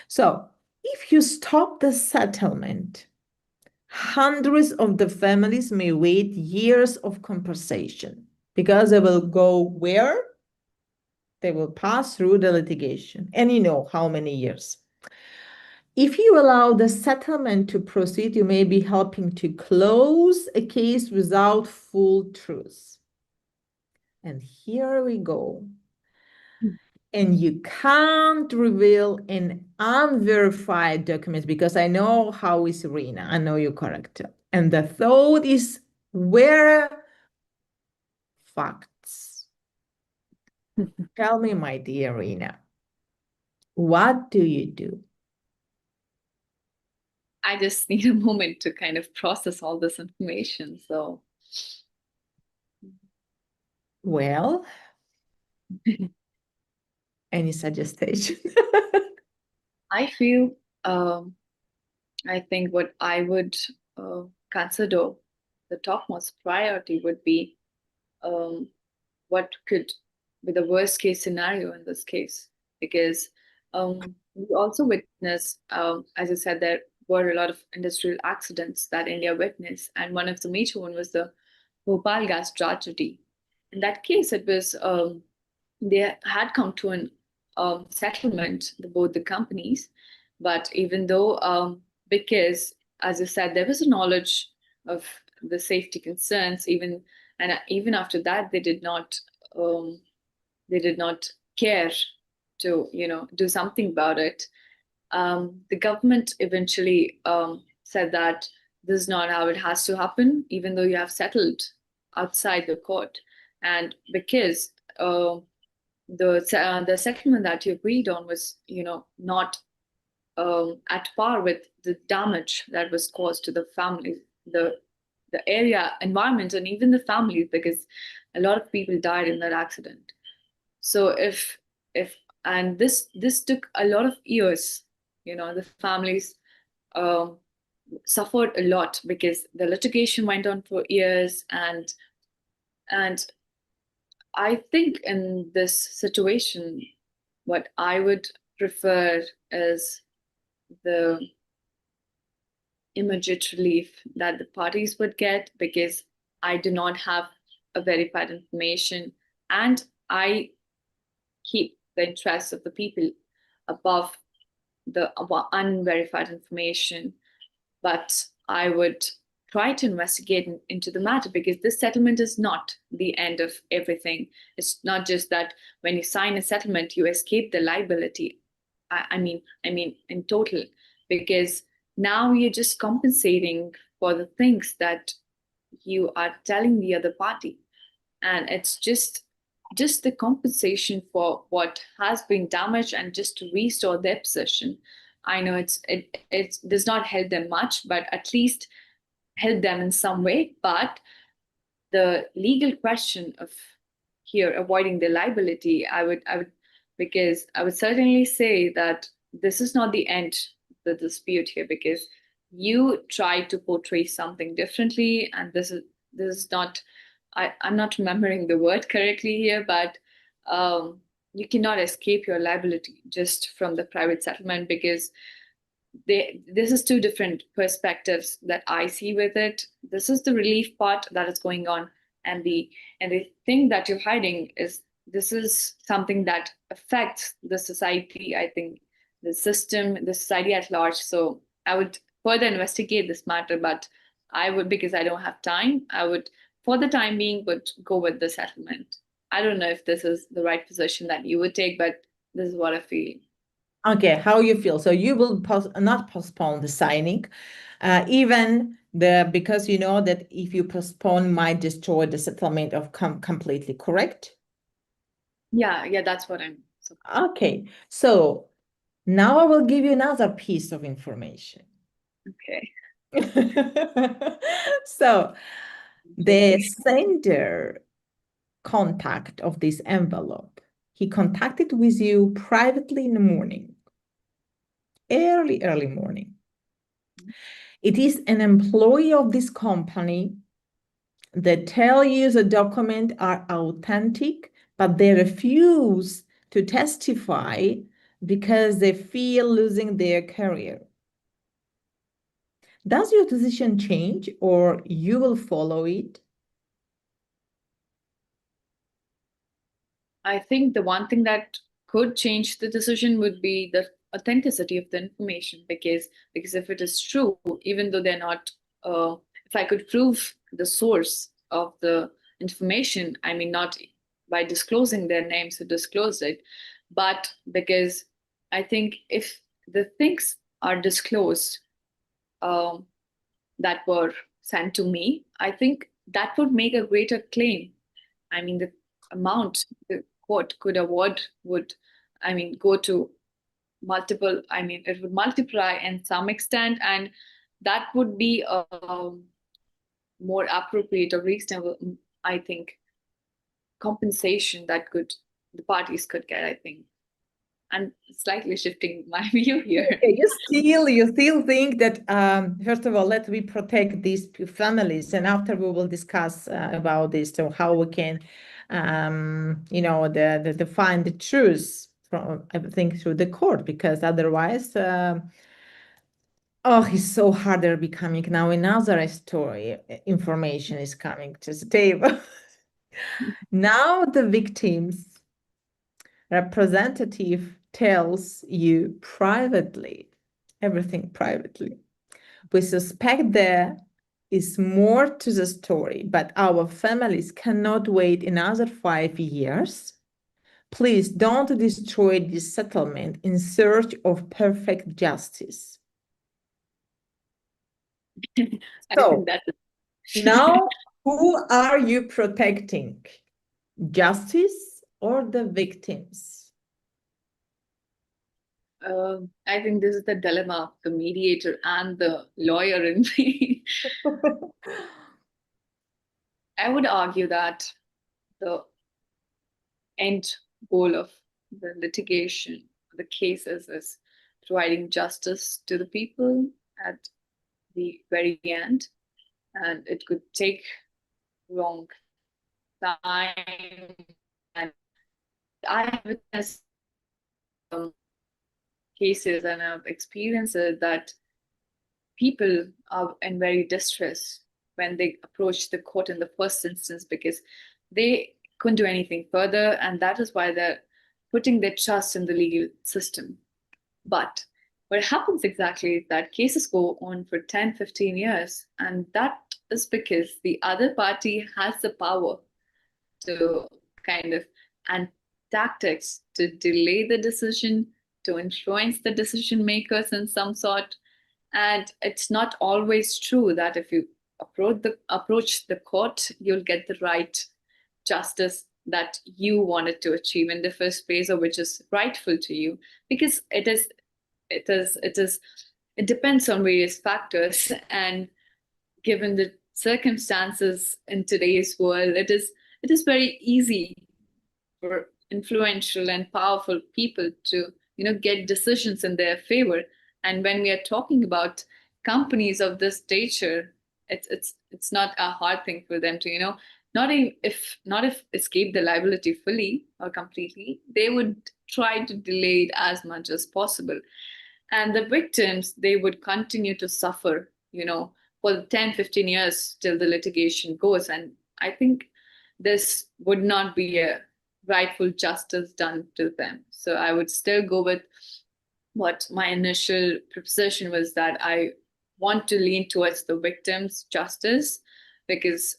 So if you stop the settlement, hundreds of the families may wait years of compensation because they will go where? They will pass through the litigation. And you know how many years. If you allow the settlement to proceed, you may be helping to close a case without full truth. And here we go. And you can't reveal an unverified document because I know how is Reena. I know your character. And the thought is where facts. Tell me, my dear Reena, what do you do? I just need a moment to kind of process all this information. So, Well, any suggestion? I feel, I think what I would consider the topmost priority would be what could be the worst case scenario in this case. Because we also witnessed, as I said, there were a lot of industrial accidents that India witnessed, and one of the major one was the Bhopal gas tragedy. In that case, it was they had come to an settlement, both the companies, but even though because, as I said, there was a knowledge of the safety concerns, even after that, um, they did not care to do something about it. The government eventually said that this is not how it has to happen, even though you have settled outside the court. And because the settlement that you agreed on was, not at par with the damage that was caused to the families, the area, environment, and even the families, because a lot of people died in that accident. So if and this took a lot of years, the families um, suffered a lot because the litigation went on for years, and I think in this situation, what I would prefer is the immediate relief that the parties would get, because I do not have a verified information, and I keep the interests of the people above the unverified information. But I would try to investigate into the matter, because this settlement is not the end of everything. It's not just that when you sign a settlement, you escape the liability. I mean, in total, because now you're just compensating for the things that you are telling the other party, and it's just the compensation for what has been damaged and just to restore their possession. I know it does not help them much, but at least help them in some way. But the legal question of here avoiding the liability, I would because I would certainly say that this is not the end of the dispute here, because you try to portray something differently, and this is not, I'm not remembering the word correctly here, but you cannot escape your liability just from the private settlement, because this is two different perspectives that I see with it. This is the relief part that is going on, and the thing that you're hiding is this is something that affects the society. I think the system, the society at large. So I would further investigate this matter, but I would, because I don't have time, I would, for the time being, would go with the settlement. I don't know if this is the right position that you would take, but this is what I feel. Okay, how you feel? So you will not postpone the signing, even because you know that if you postpone, might destroy the settlement of completely, correct? Yeah, that's what I'm so Okay, so now I will give you another piece of information. okay. So the Ready. sender contact of this envelope, he contacted with you privately in the morning, early morning. It is an employee of this company that tell you the documents are authentic, but they refuse to testify because they fear losing their career. Does your decision change or you will follow it? I think the one thing that could change the decision would be the authenticity of the information, because if it is true, even though they're not, if I could prove the source of the information, I mean, not by disclosing their names to disclose it, but because I think if the things are disclosed, um, that were sent to me, I think that would make a greater claim. I mean, the amount the court could award would, I mean, go to multiple, I mean, it would multiply in some extent, and that would be a more appropriate or reasonable, I think, compensation that could the parties could get, I think. I'm slightly shifting my view here. Okay, you still think that first of all, let me protect these families, and after we will discuss about this, so how we can, find the truth from everything through the court, because otherwise, oh, it's so harder becoming now another story. Information is coming to the table. Now the victims representative tells you privately, everything privately. We suspect there is more to the story, but our families cannot wait another 5 years. Please don't destroy this settlement in search of perfect justice. I So think that now, who are you protecting? Justice or the victims? I think this is the dilemma of the mediator and the lawyer in me. I would argue that the end goal of the litigation, the cases, is providing justice to the people at the very end. And it could take long time. And I have witnessed cases and I've experienced it that people are in very distress when they approach the court in the first instance because they couldn't do anything further, and that is why they're putting their trust in the legal system. But what happens exactly is that cases go on for 10, 15 years, and that is because the other party has the power to kind of, and tactics to delay the decision, to influence the decision makers in some sort. And it's not always true that if you approach the court, you'll get the right justice that you wanted to achieve in the first place, or which is rightful to you, because it depends on various factors. And given the circumstances in today's world, it is very easy for influential and powerful people to get decisions in their favor. And when we are talking about companies of this nature, it's not a hard thing for them to not if escape the liability fully or completely, they would try to delay it as much as possible. And the victims, they would continue to suffer for 10, 15 years till the litigation goes. And I think this would not be a rightful justice done to them. So I would still go with what my initial proposition was, that I want to lean towards the victims' justice, because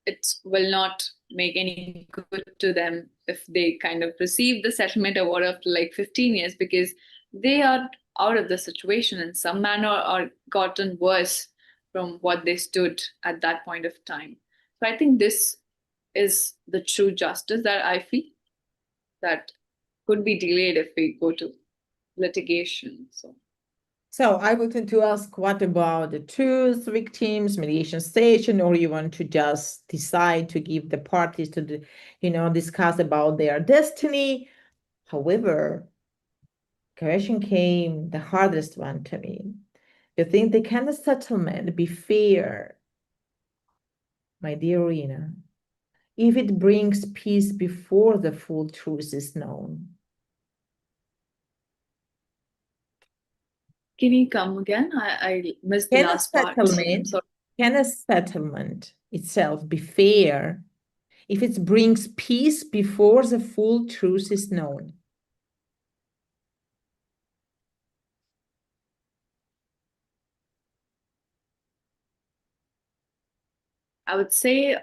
it will not make any good to them if they kind of receive the settlement award after like 15 years, because they are out of the situation in some manner or gotten worse from what they stood at that point of time. So I think this is the true justice that I feel that could be delayed if we go to litigation. So I wanted to ask, what about the truth, victims, mediation station, or you want to just decide to give the parties to discuss about their destiny? However, question came, the hardest one to me. You think the kind of settlement be fair, my dear Reena, if it brings peace before the full truth is known? Can you come again? I missed the Can a last part. settlement, can a settlement itself be fair if it brings peace before the full truth is known? I would say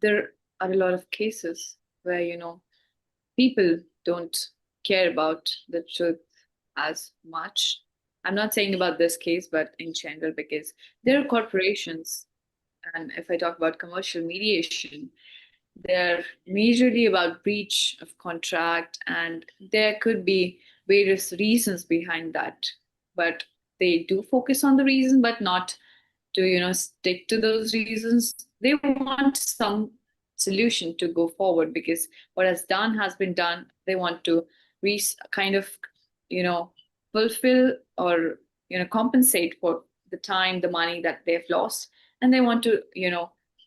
there are a lot of cases where, people don't care about the truth as much. I'm not saying about this case, but in general, because there are corporations, and if I talk about commercial mediation, they're majorly about breach of contract, and there could be various reasons behind that. But they do focus on the reason, but not to, stick to those reasons. They want some solution to go forward, because what has been done. They want to kind of, you know, fulfill or, compensate for the time, the money that they've lost. And they want to,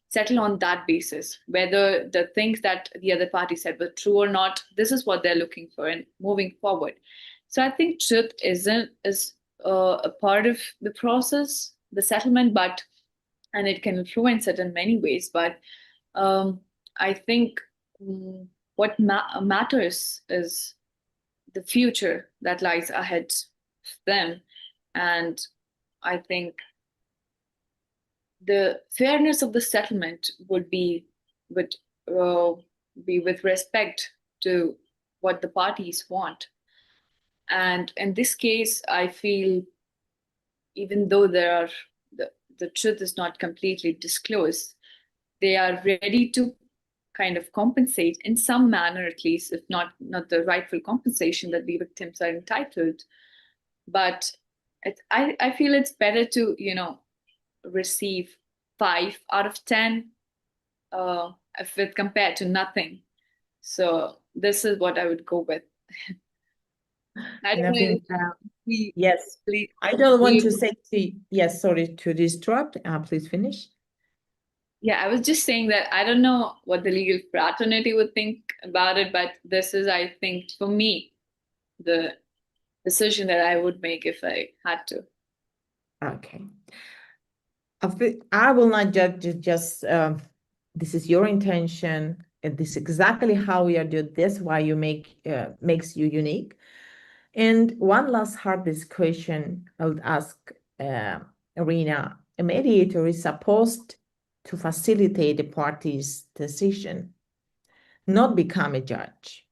settle on that basis, whether the things that the other party said were true or not. This is what they're looking for and moving forward. So I think truth is a part of the process, the settlement, and it can influence it in many ways. But I think what matters is the future that lies ahead of them. And I think the fairness of the settlement would uh, be with respect to what the parties want. And in this case, I feel even though the truth is not completely disclosed, they are ready to kind of compensate in some manner, at least, if not the rightful compensation that the victims are entitled. But I feel it's better to, receive 5 out of 10 if it compared to nothing. So this is what I would go with. I don't know Nothing. if Yes, I don't want to say yes, sorry to disrupt. Please finish. Yeah, I was just saying that I don't know what the legal fraternity would think about it, but this is, I think, for me, the decision that I would make if I had to. Okay. I will not judge just this is your intention, and this is exactly how we are doing this, why you makes you unique. And one last hardest question I would ask Reena. A mediator is supposed to facilitate the party's decision, not become a judge.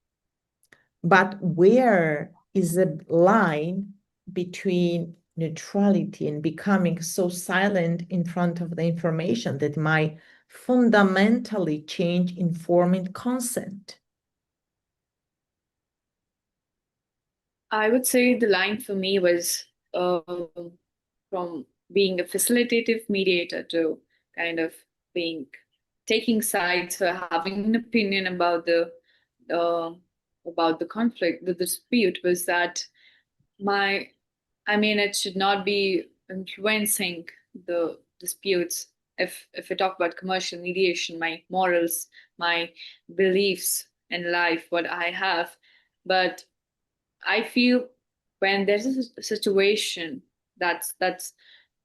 But where is the line between neutrality and becoming so silent in front of the information that might fundamentally change informed consent? I would say the line for me was from being a facilitative mediator to kind of taking sides or having an opinion uh, about the conflict, the dispute, was that it should not be influencing the disputes. If we talk about commercial mediation, my morals, my beliefs in life, what I have. But I feel when there's a situation that's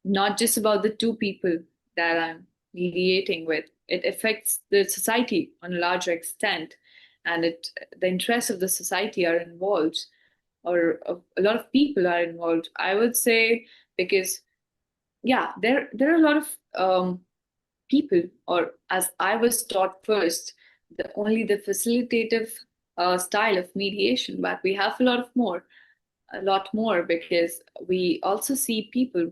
not just about the two people that I'm mediating with, it affects the society on a larger extent, and the interests of the society are involved, or a lot of people are involved, I would say. Because yeah, there are a lot of people, or as I was taught first, only the facilitative style of mediation, but we have a lot more, because we also see people,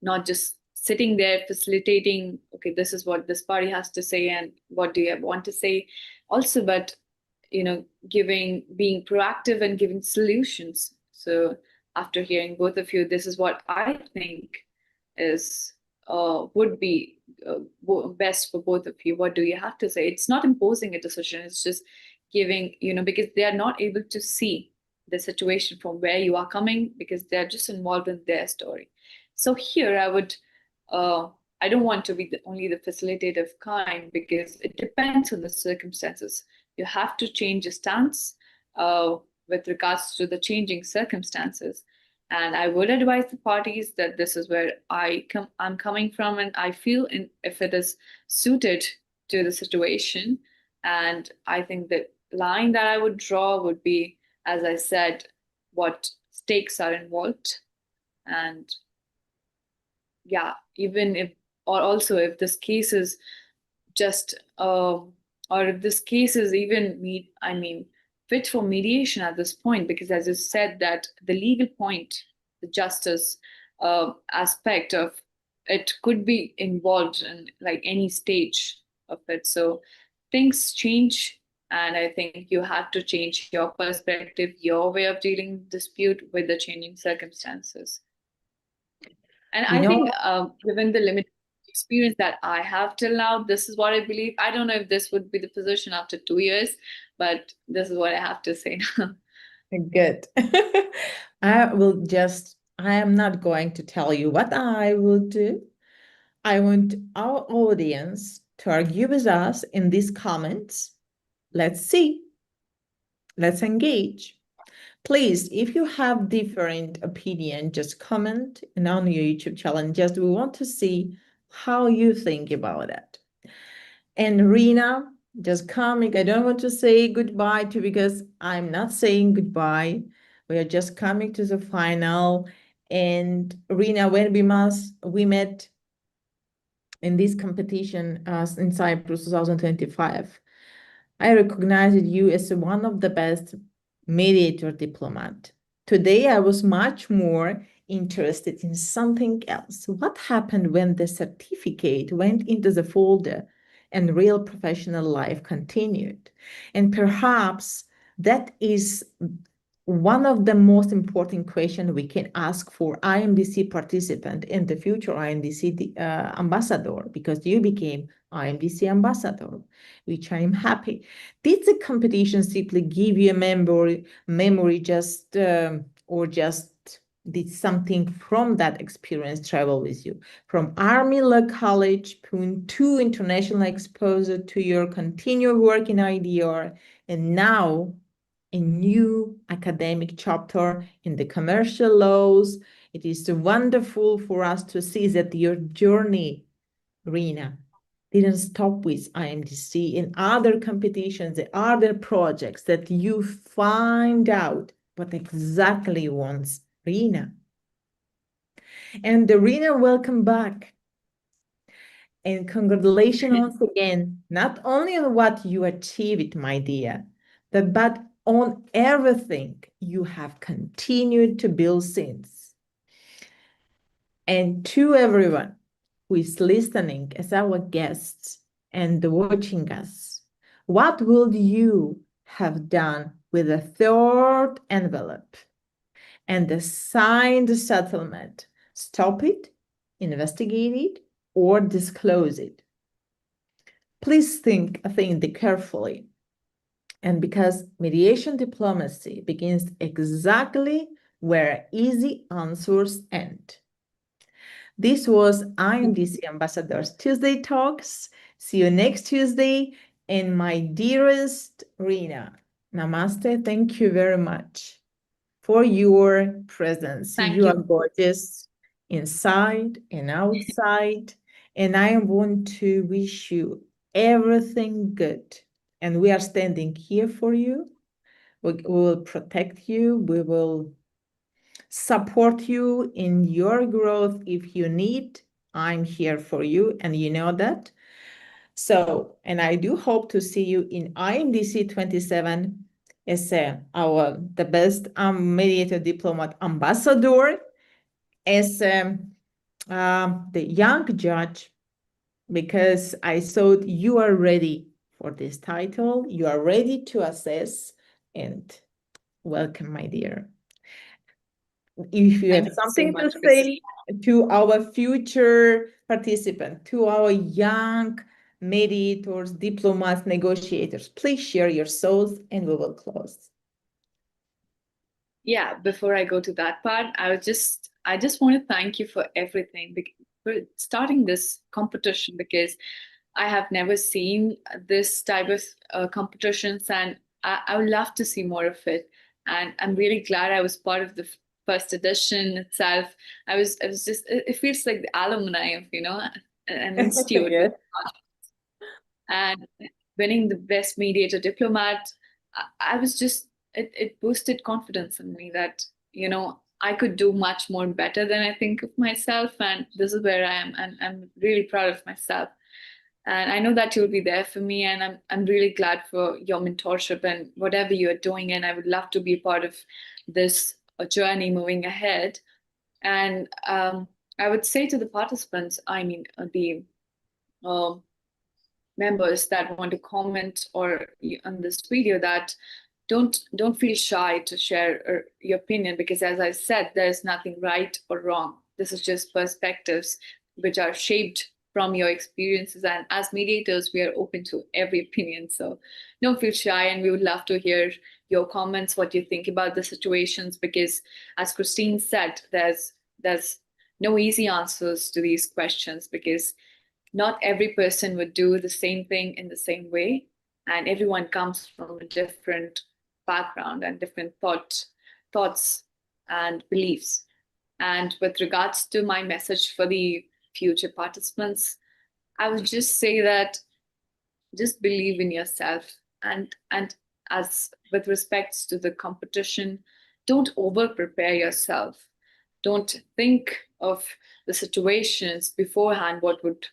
not just sitting there facilitating, okay, this is what this party has to say and what do you want to say also, but being proactive and giving solutions. So after hearing both of you, this is what I think is would be best for both of you. What do you have to say? It's not imposing a decision, it's just giving, because they are not able to see the situation from where you are coming, because they're just involved in their story. So here uh, I don't want to be only the facilitative kind, because it depends on the circumstances. You have to change your stance with regards to the changing circumstances. And I would advise the parties that this is where I'm coming from, and I feel if it is suited to the situation. And I think the line that I would draw would be, as I said, what stakes are involved. And yeah, even if, or also if this case is just, or if this case is even fit for mediation at this point, because as you said, that the legal point, the justice aspect of it could be involved in like any stage of it. So things change, and I think you have to change your perspective, your way of dealing dispute with the changing circumstances. And You I think, know, given the limited experience that I have till now, this is what I believe. I don't know if this would be the position after 2 years, but this is what I have to say now. good. I am not going to tell you what I will do. I want our audience to argue with us in these comments. Let's see. Let's engage. Please, if you have different opinion, just comment on your YouTube channel. Just we want to see how you think about it. And Reena, just coming. I don't want to say goodbye to, because I'm not saying goodbye. We are just coming to the final. And Reena, when we met in this competition in Cyprus 2025, I recognized you as one of the best mediator diplomat. Today, I was much more interested in something else. What happened when the certificate went into the folder and real professional life continued? And perhaps that is one of the most important questions we can ask for IMDC participant and the future IMDC ambassador, because you became IMDC ambassador, which I'm happy. Did the competition simply give you a memory just, or just did something from that experience travel with you? From Army Law College to international exposure to your continued work in IDR, and now a new academic chapter in the commercial laws. It is wonderful for us to see that your journey, Reena, didn't stop with IMDC. In other competitions, the other projects that you find out what exactly wants Reena. And Reena, welcome back. And congratulations once again, not only on what you achieved, my dear, but on everything you have continued to build since. And to everyone who is listening as our guests and watching us, what would you have done with a third envelope and the signed settlement? Stop it, investigate it, or disclose it? Please think carefully. And because mediation diplomacy begins exactly where easy answers end. This was IMDC Ambassadors Tuesday Talks. See you next Tuesday. And my dearest Reena, namaste. Thank you very much for your presence. Thank You you. are gorgeous inside and outside. And I want to wish you everything good. And we are standing here for you. We will protect you. We will support you in your growth if you need. I'm here for you, and you know that. So, and I do hope to see you in IMDC 27 as the best mediator diplomat ambassador, as the young judge, because I thought you are ready for this title. You are ready to assess, and welcome, my dear. If you have Thank you so something to much, say to our future participant, to our young mediators, diplomats, negotiators, please share your thoughts and we will close. Yeah, before I go to that part, I just want to thank you for everything, for starting this competition, because I have never seen this type of competitions, and I would love to see more of it. And I'm really glad I was part of the first edition itself. I was just, it feels like the alumni of, an institute. Yes. And winning the best mediator diplomat, I was just, it boosted confidence in me that, I could do much more better than I think of myself. And this is where I am. And I'm really proud of myself. And I know that you'll be there for me. And I'm really glad for your mentorship and whatever you're doing. And I would love to be part of this journey moving ahead. And I would say to the participants, the members that want to comment or on this video, that don't feel shy to share your opinion, because as I said, there's nothing right or wrong. This is just perspectives which are shaped from your experiences, and as mediators we are open to every opinion, so don't feel shy, and we would love to hear your comments, what you think about the situations, because as Christine said, there's no easy answers to these questions, because not every person would do the same thing in the same way, and everyone comes from a different background and different thoughts and beliefs. And with regards to my message for the future participants, I would just say that just believe in yourself, and as with respects to the competition, don't over prepare yourself. Don't think of the situations beforehand, what would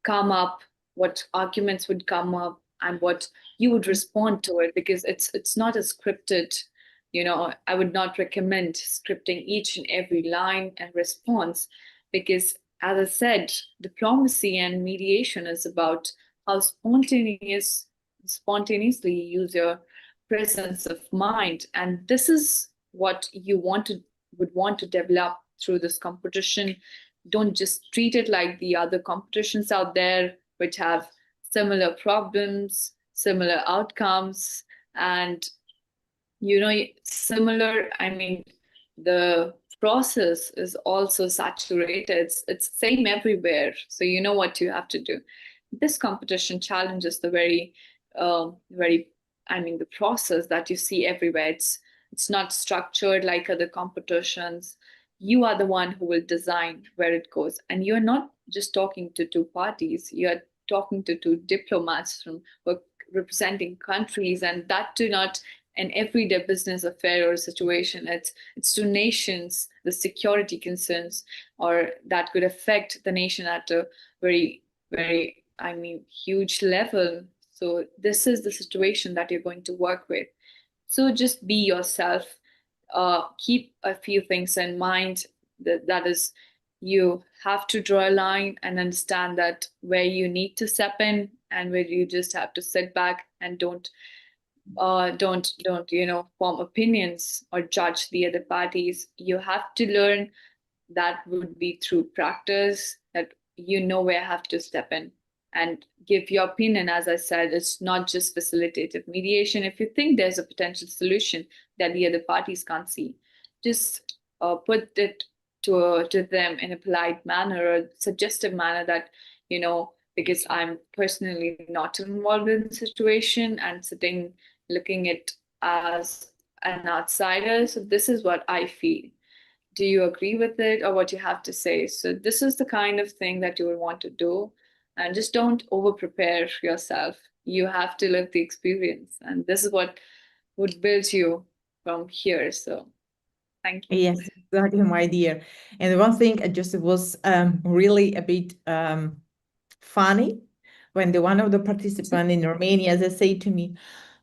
come up, what arguments would come up, and what you would respond to it, because it's not a scripted, I would not recommend scripting each and every line and response, because as I said, diplomacy and mediation is about how spontaneously you use your presence of mind, and this is what you would want to develop through this competition. Don't just treat it like the other competitions out there, which have similar problems, similar outcomes, and similar. The process is also saturated. It's same everywhere, so you know what you have to do. This competition challenges the the process that you see everywhere. It's not structured like other competitions. You are the one who will design where it goes, and you're not just talking to two parties, you're talking to two diplomats from representing countries, and that do not an everyday business affair or situation. It's to nations, the security concerns, or that could affect the nation at a very, very, huge level. So this is the situation that you're going to work with. So just be yourself. Keep a few things in mind. That is, you have to draw a line and understand that where you need to step in and where you just have to sit back and don't form opinions or judge the other parties. You have to learn. That would be through practice, that where I have to step in and give your opinion. As I said, it's not just facilitative mediation. If you think there's a potential solution that the other parties can't see, just put it to them in a polite manner or suggestive manner, that because I'm personally not involved in the situation and sitting looking at as an outsider, so this is what I feel. Do you agree with it, or what you have to say? So this is the kind of thing that you would want to do, and just don't over prepare yourself. You have to live the experience, and this is what would build you from here. So thank you. Yes, exactly, my dear. And one thing, it was really a bit funny when one of the participants in Romania, they say to me,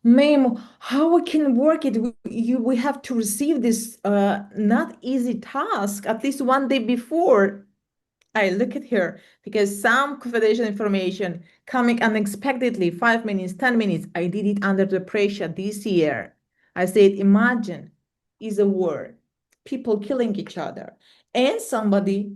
ma'am, how we can work it? We have to receive this not easy task at least one day before. I look at her because some confidential information coming unexpectedly, 5 minutes, 10 minutes. I did it under the pressure this year. I said, imagine is a war, people killing each other, and somebody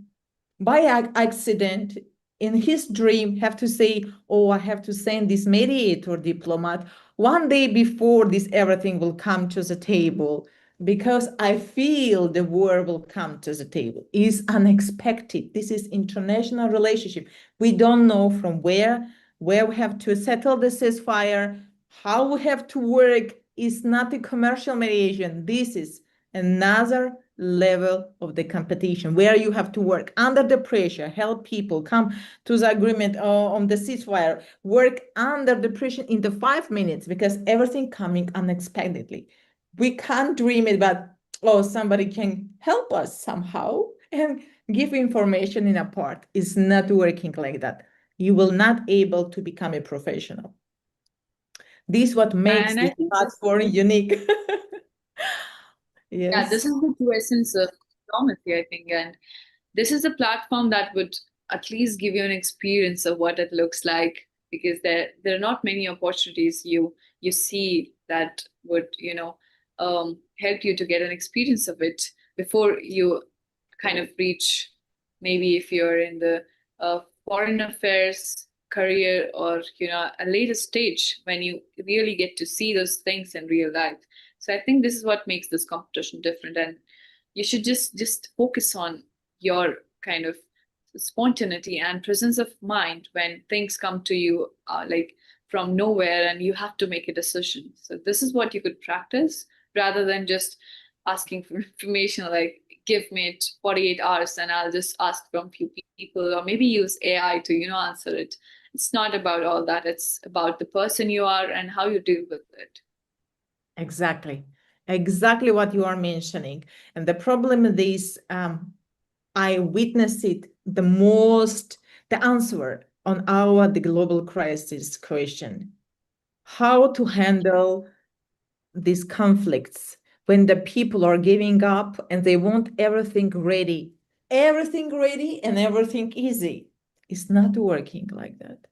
by accident in his dream have to say, oh, I have to send this mediator diplomat one day before this everything will come to the table because I feel the war will come to the table. Is unexpected. This is international relationship. We don't know from where we have to settle the ceasefire, how we have to work. Is not a commercial mediation. This is another level of the competition where you have to work under the pressure, help people come to the agreement on the ceasefire, work under the pressure in the 5 minutes because everything coming unexpectedly. We can't dream it, but oh, somebody can help us somehow and give information in a part. It's not working like that. You will not able to become a professional. This is what makes And this I think platform unique. yeah, this Yes. is the true essence of diplomacy, I think. And this is a platform that would at least give you an experience of what it looks like, because there are not many opportunities you see that would help you to get an experience of it before you kind of reach, maybe if you're in the foreign affairs career, or a later stage when you really get to see those things in real life. So I think this is what makes this competition different, and you should just focus on your kind of spontaneity and presence of mind when things come to you like from nowhere and you have to make a decision. So this is what you could practice rather than just asking for information like give me 48 hours and I'll just ask from few people, or maybe use AI to answer it. It's not about all that. It's about the person you are and how you deal with it. Exactly. Exactly what you are mentioning. And the problem with this, I witnessed it the most, the answer on the global crisis question. How to handle these conflicts when the people are giving up and they want everything ready and everything easy. It's not working like that.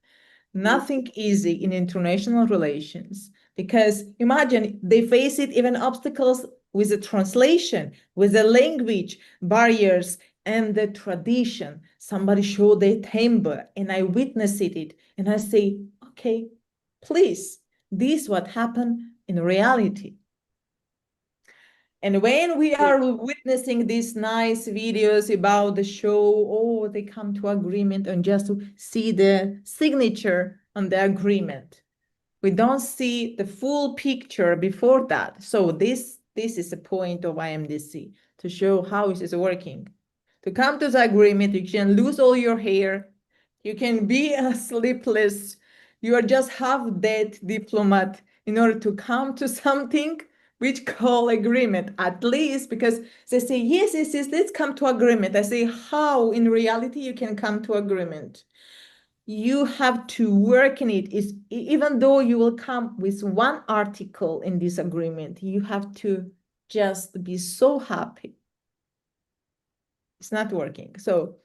Nothing easy in international relations, because imagine they face it even obstacles with the translation, with the language barriers and the tradition. Somebody showed their timbre and I witnessed it and I say, okay, please, this is what happened in reality. And when we are witnessing these nice videos about the show, oh, they come to agreement and just to see the signature on the agreement. We don't see the full picture before that. So this is the point of IMDC, to show how it is working. To come to the agreement, you can lose all your hair, you can be sleepless, you are just half-dead diplomat in order to come to something which call agreement, at least, because they say, yes, let's come to agreement. I say, how in reality you can come to agreement? You have to work in it. Even though you will come with one article in this agreement, you have to just be so happy. It's not working. So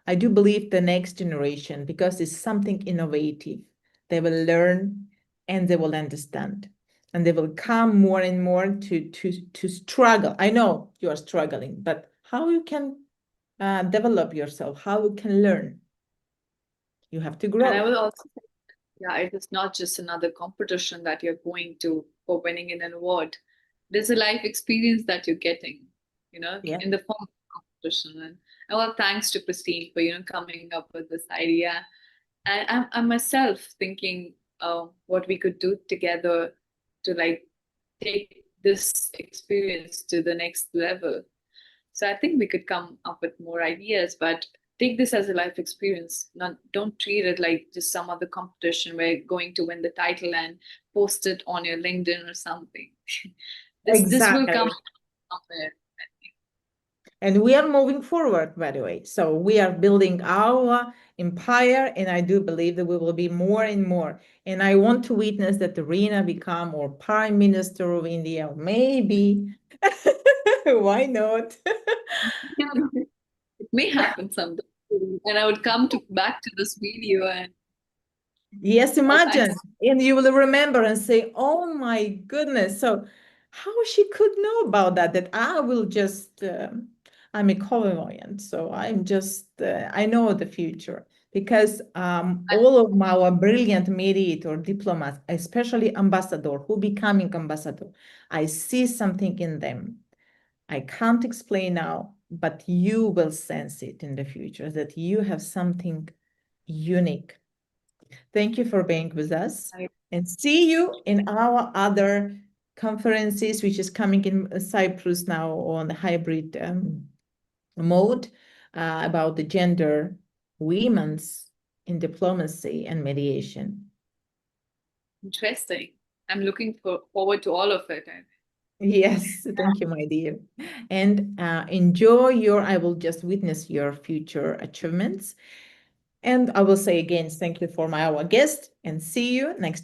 I do believe the next generation, because it's something innovative, they will learn and they will understand. And they will come more and more to struggle. I know you are struggling, but how you can develop yourself, how you can learn. You have to grow. And I will also say, yeah, it is not just another competition that you're going to for winning an award. There's a life experience that you're getting, Yeah. in the form of competition. And well, thanks to Christine for coming up with this idea. And I'm myself thinking what we could do together to like take this experience to the next level. So I think we could come up with more ideas, but take this as a life experience. Not don't treat it like just some other competition where you're going to win the title and post it on your LinkedIn or something. This will Exactly. come somewhere. And we are moving forward, by the way. So we are building our empire, and I do believe that we will be more and more. And I want to witness that Reena become or Prime Minister of India, or maybe. Why not? It may happen someday. And I would come back to this video and Yes, all imagine. kinds. And you will remember and say, oh my goodness. So how she could know about that? That I will just, I'm a clairvoyant. So I'm just, I know the future because all of our brilliant mediator diplomats, especially ambassador, who becoming ambassador, I see something in them. I can't explain now, but you will sense it in the future that you have something unique. Thank you for being with us, and see you in our other conferences, which is coming in Cyprus now on the hybrid mode about the gender, women's in diplomacy and mediation. Interesting. I'm looking forward to all of it. Yes, thank you, my dear. And enjoy your, I will just witness your future achievements. And I will say again, thank you for our guest, and see you next